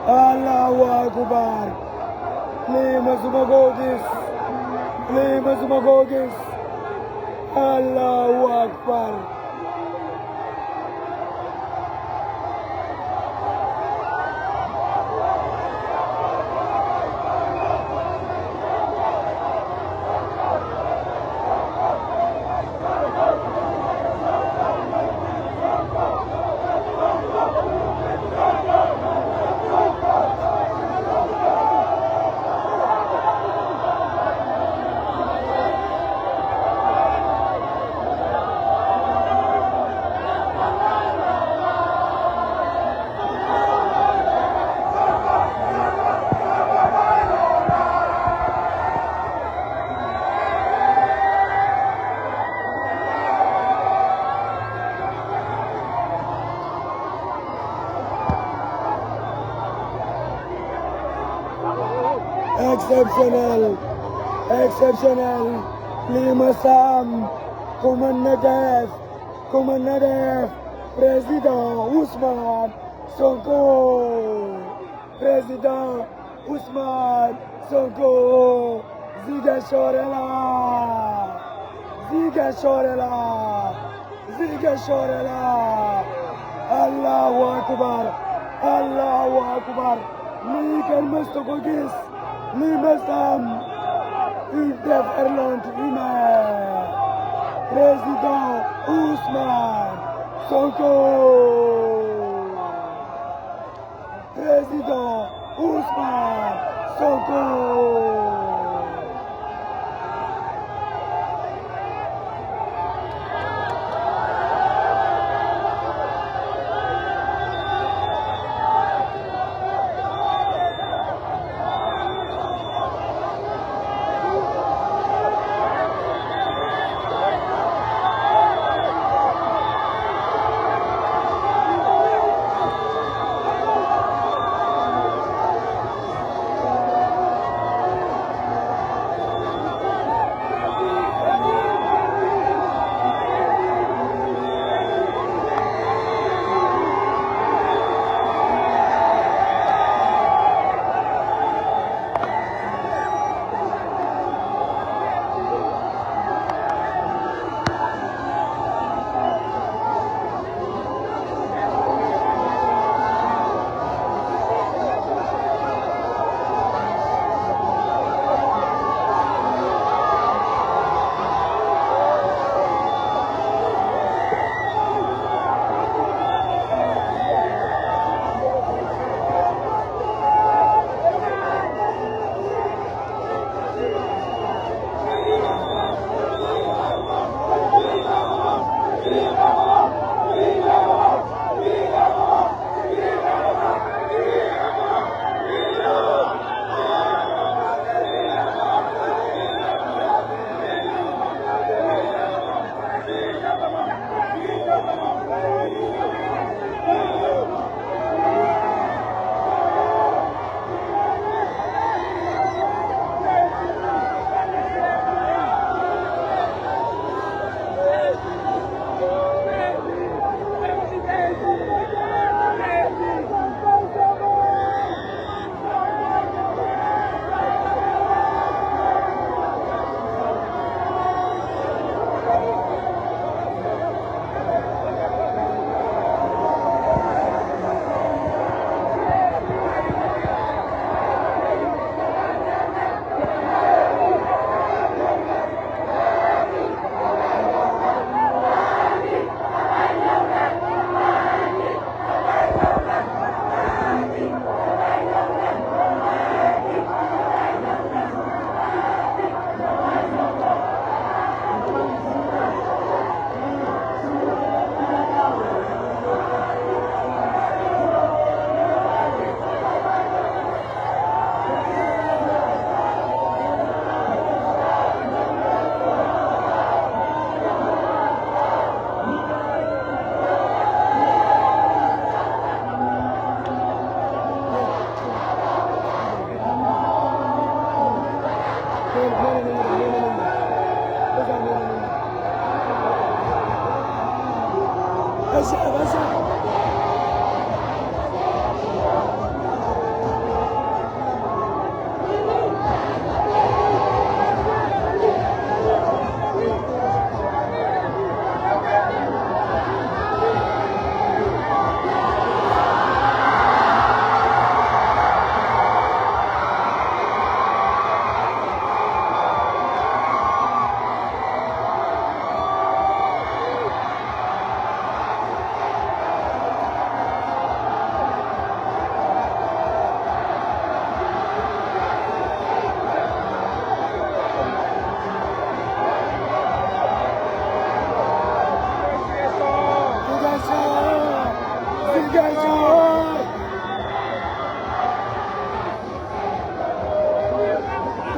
الله أكبر ليمس مغوغس ليمس مغوغس الله أكبر Exceptional, exceptional, Lima Sam, Kuman Nadef, President Ousmane Sonko, President Ousmane Sonko, Ziguinchor est là, Ziguinchor est là, Ziguinchor est là, Allahu Akbar, Allahu Akbar, lii kenn mësta ko gis. Lima Sam, une déferlante humaine. Président Ousmane Sonko. Président Ousmane Sonko.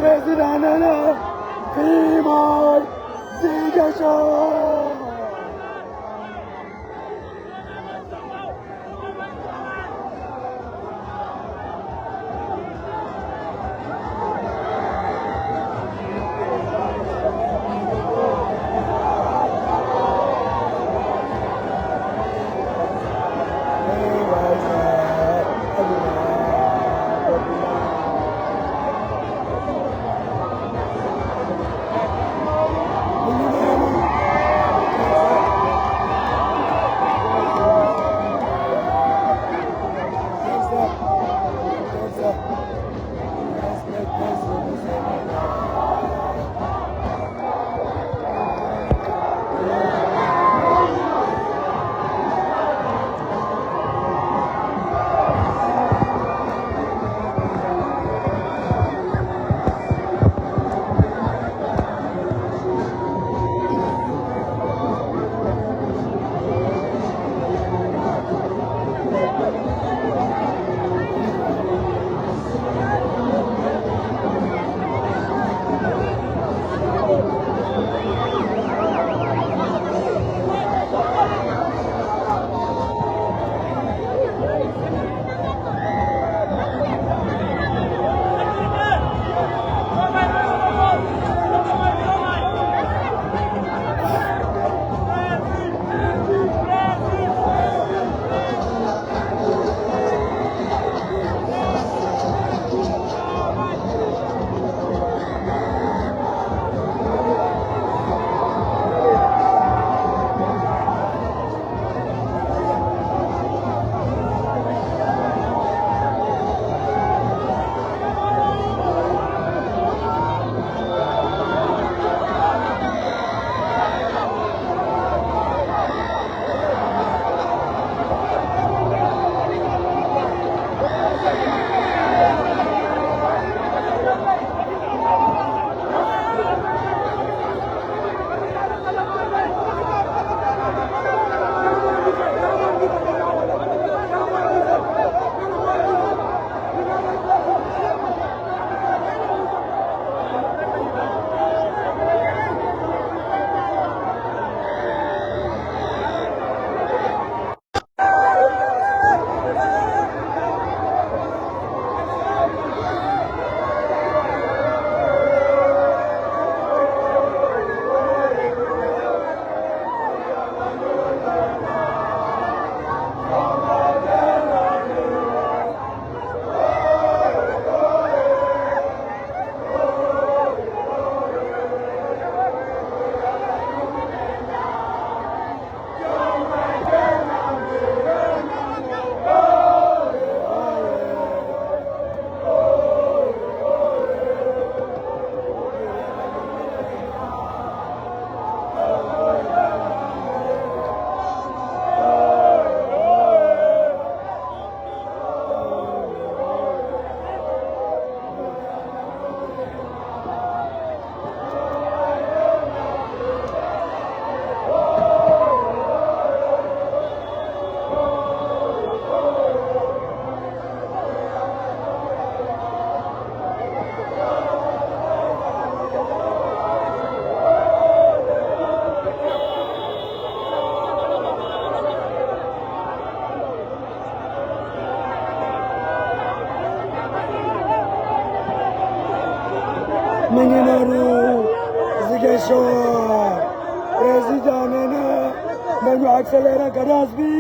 président fii mooy Ziguinchor. mi ngi noonu Ziguinchor président nee na nañu accéléré cadence bi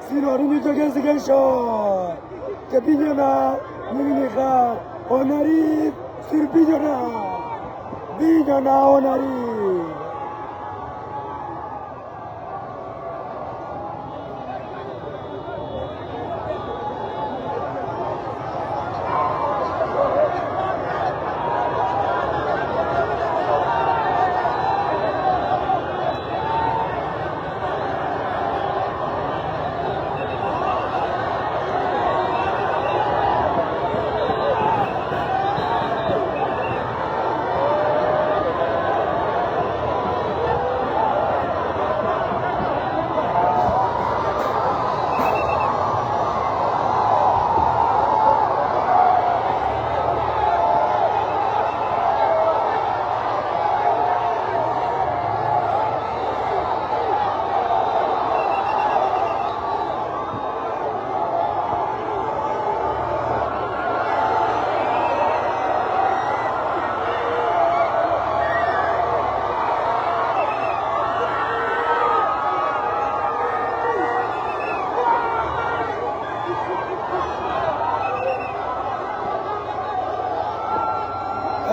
sinon duñu jógee Ziguinchor te Bignona ñu ngi ñuy xaar on arrive sur Bignona on arrive.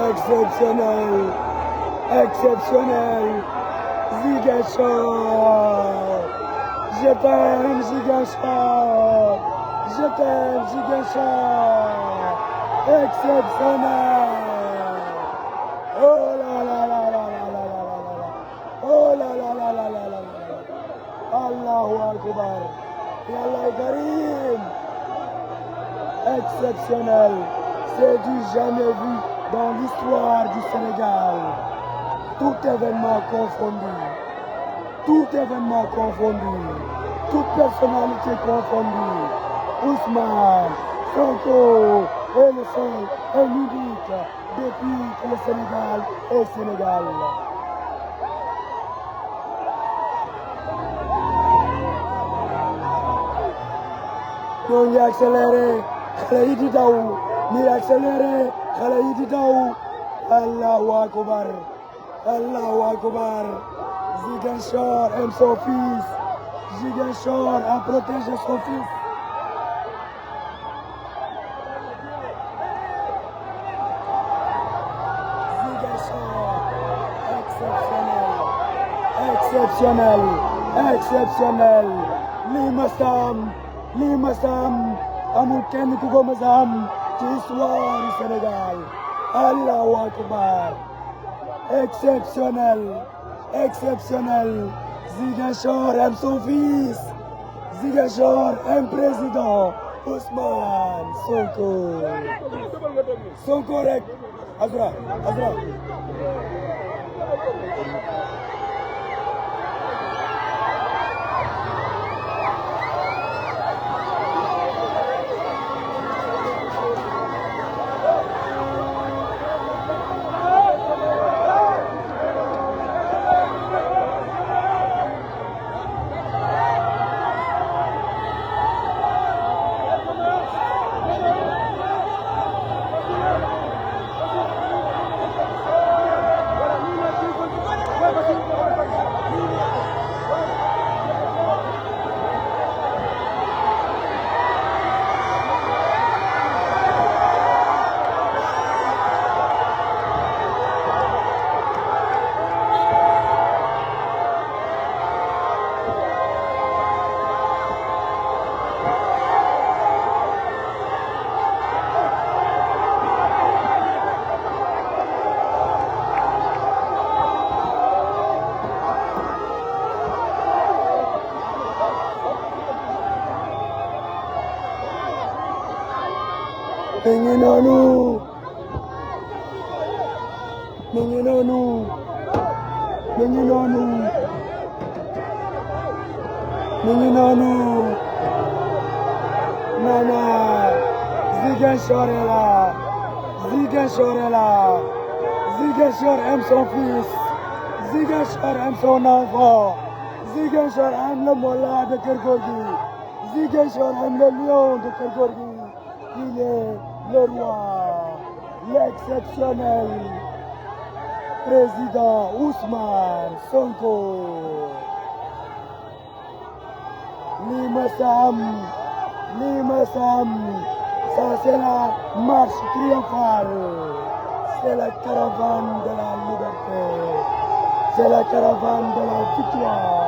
Exceptionnel. Exceptionnel. Ziguinchor. Je t'aime, Ziguinchor. Je t'aime, Ziguinchor. Exceptionnel. Oh là là là là là là là là là. Oh là là là là là là là. Allahu Akbar. Yallah Karim. Exceptionnel. C'est du jamais vu dans l'histoire du Sénégal. Tout événement confondu. Tout événement confondu. Toute personnalité confondue. Ousmane Sonko est le seul et l'unique depuis que le Sénégal est Sénégal. Ñoo ngi accéléré xale yi di daw ñuy accéléré xale yi di daw. Allahu Akbar. Allahu Akbar. Ziguinchor aime son fils. Ziguinchor a protégé son fils. Ziguinchor, exceptionnel. Exceptionnel. Exceptionnel. Lii ma sam amul kenn ku ko mës a am ci histoire du Sénégal. Allahu Akbar. Exceptionnel. Exceptionnel. Ziguinchor aime son fils. Ziguinchor aime président Ousmane Sonko. Sonko rek. Azra. Mi ngi noonu. Nana, Ziguinchor est là. Ziguinchor aime son fils. Ziguinchor aime son enfant. Ziguinchor aime le Mollah de Keur Gorgui. Ziguinchor aime le lion de Keur Gorgui. Il est le roi, l'exceptionnel président Ousmane Sonko. Lii ma sam, ça c'est la marche triomphale, c'est la caravane de la liberté, c'est la caravane de la victoire.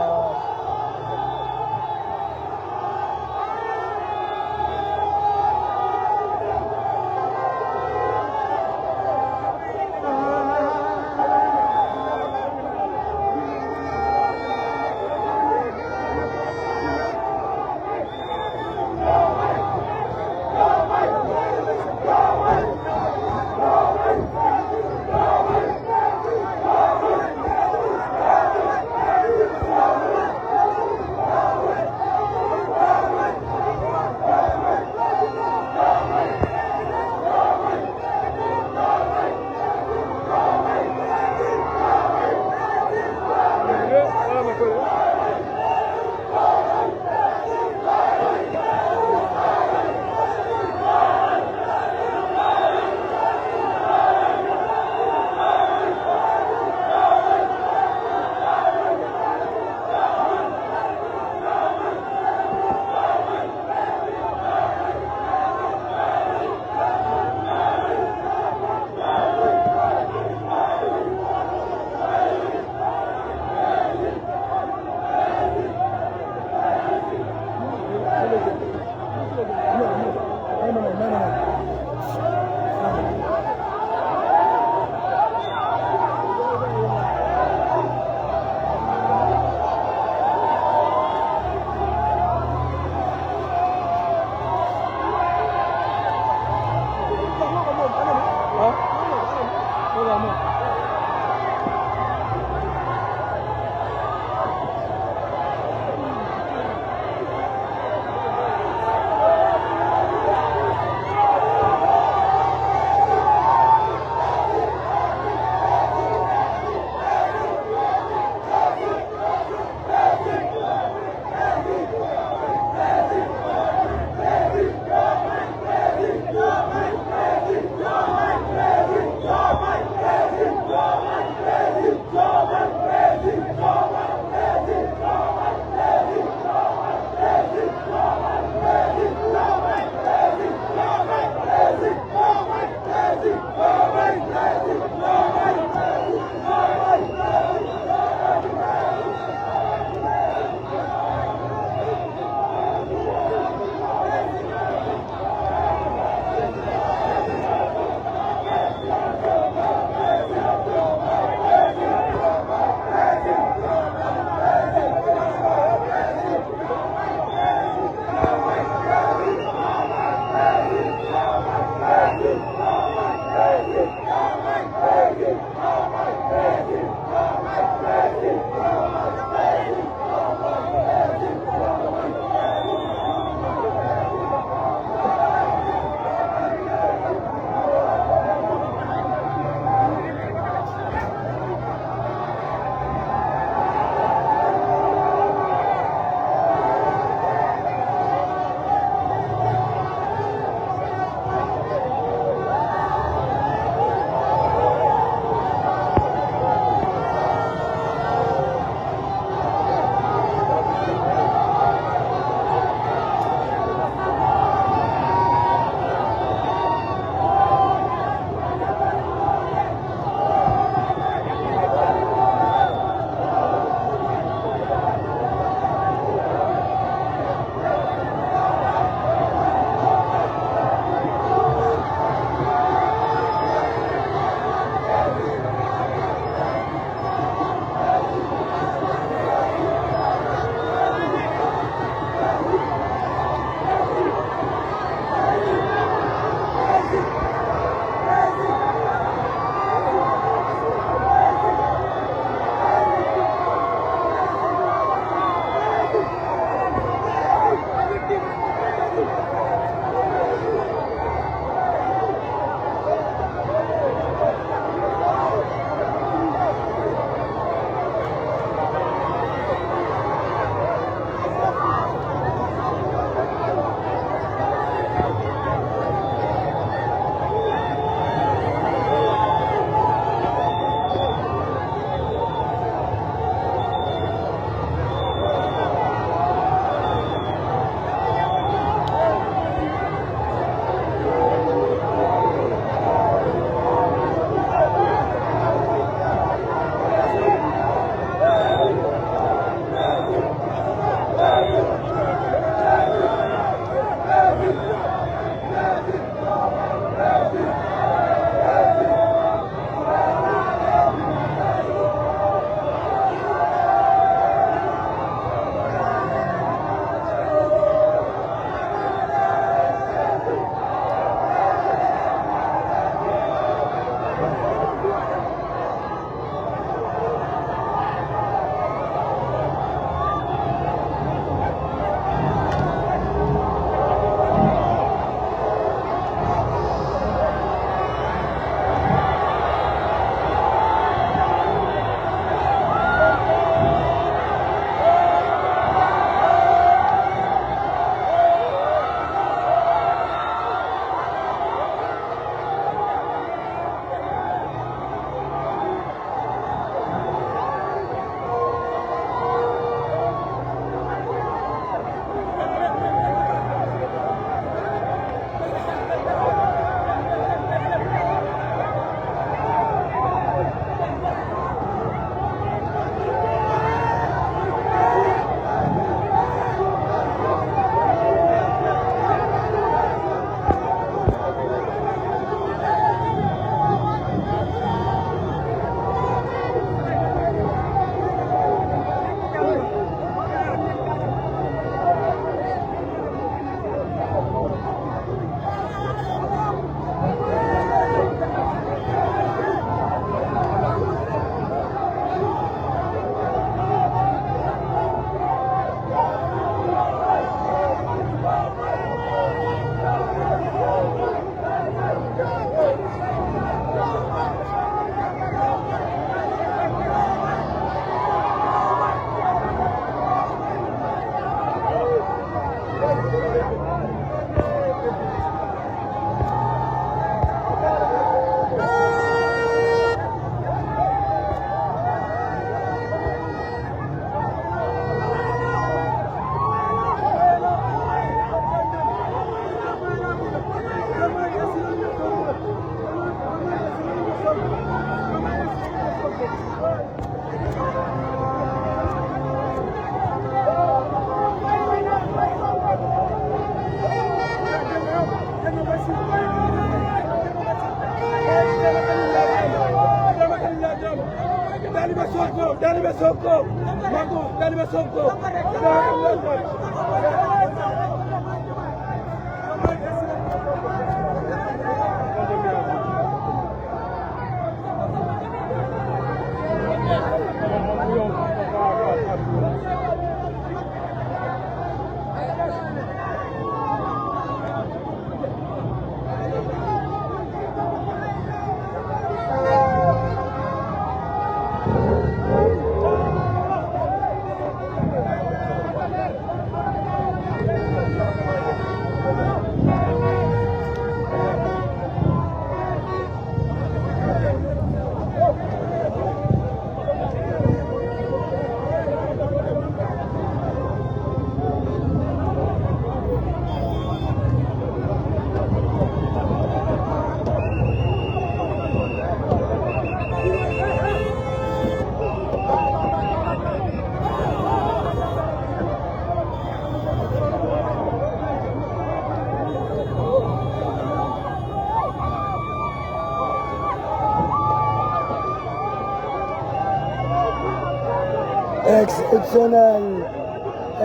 Exceptionnel,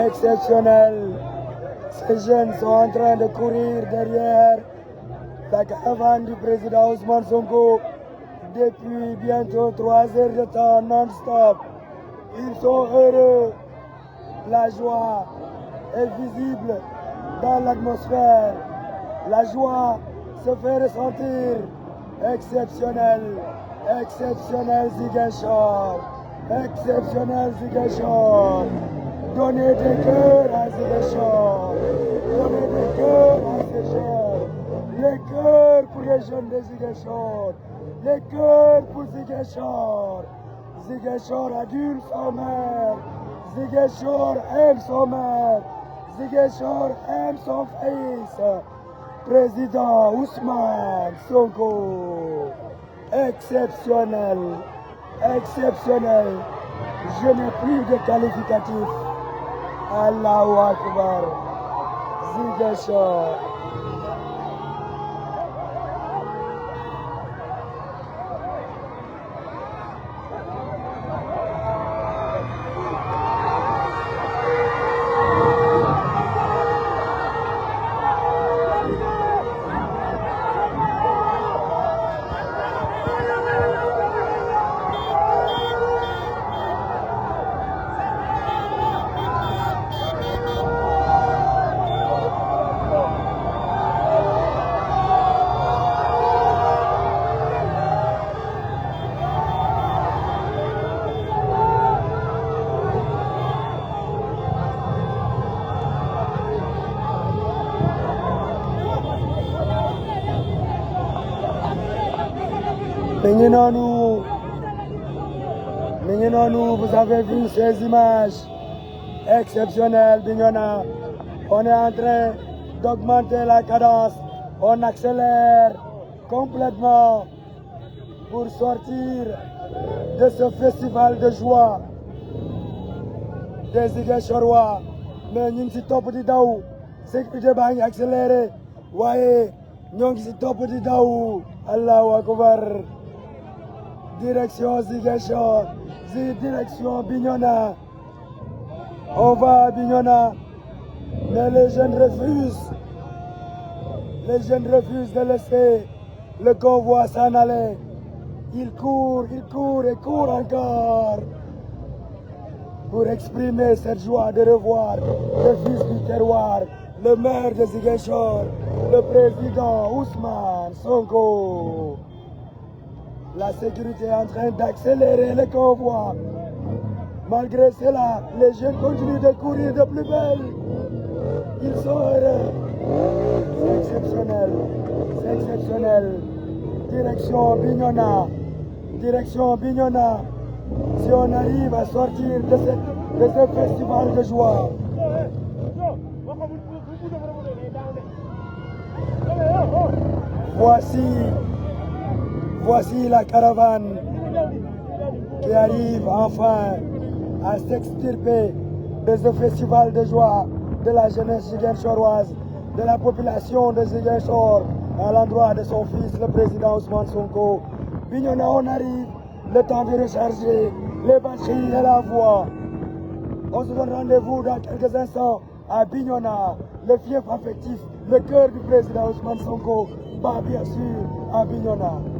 exceptionnel. Ces jeunes sont en train de courir derrière la caravane du président Ousmane Sonko depuis bientôt 3 heures de temps non-stop. Ils sont heureux. La joie est visible dans l'atmosphère. La joie se fait ressentir. Exceptionnel, exceptionnel Ziguinchor. Exceptionnel Ziguinchor. Donnez des cœurs à Ziguinchor. Donnez des cœurs à ces jeunes. Les cœurs pour les jeunes de Ziguinchor. Les cœurs pour Ziguinchor. Ziguinchor adulte son maire. Ziguinchor aime son maire. Ziguinchor aime son fils. Président Ousmane Sonko. Exceptionnel. Exceptionnel. Je n'ai plus de qualificatif. Allahu Akbar. Ziguinchor. Nous, vous avez vu ces images exceptionnelles, Bignona. On est en train d'augmenter la cadence, on accélère complètement pour sortir de ce festival de joie des Ziguinchorois. Mais nous sommes top de Daou, sécurité baa ngi accéléré, waaye ñoo ngi si top di daw. Allahu Akbar. Direction Ziguinchor, direction Bignona. On va à Bignona, mais les jeunes refusent. Les jeunes refusent de laisser le convoi s'en aller. Ils courent et courent encore pour exprimer cette joie de revoir le fils du terroir, le maire de Ziguinchor, le président Ousmane Sonko. La sécurité est en train d'accélérer le convoi. Malgré cela, les jeunes continuent de courir de plus belle. Ils sont heureux. C'est exceptionnel. C'est exceptionnel. Direction Bignona. Direction Bignona. Si on arrive à sortir de ce festival de joie. Voici la caravane qui arrive enfin à s'extirper de ce festival de joie de la jeunesse ziguinchoroise, de la population de Ziguinchor à l'endroit de son fils, le président Ousmane Sonko. Bignona, on arrive, le temps de recharger les batteries et la voix. On se donne rendez-vous dans quelques instants à Bignona, le fief affectif, le cœur du président Ousmane Sonko, pas bien sûr à Bignona.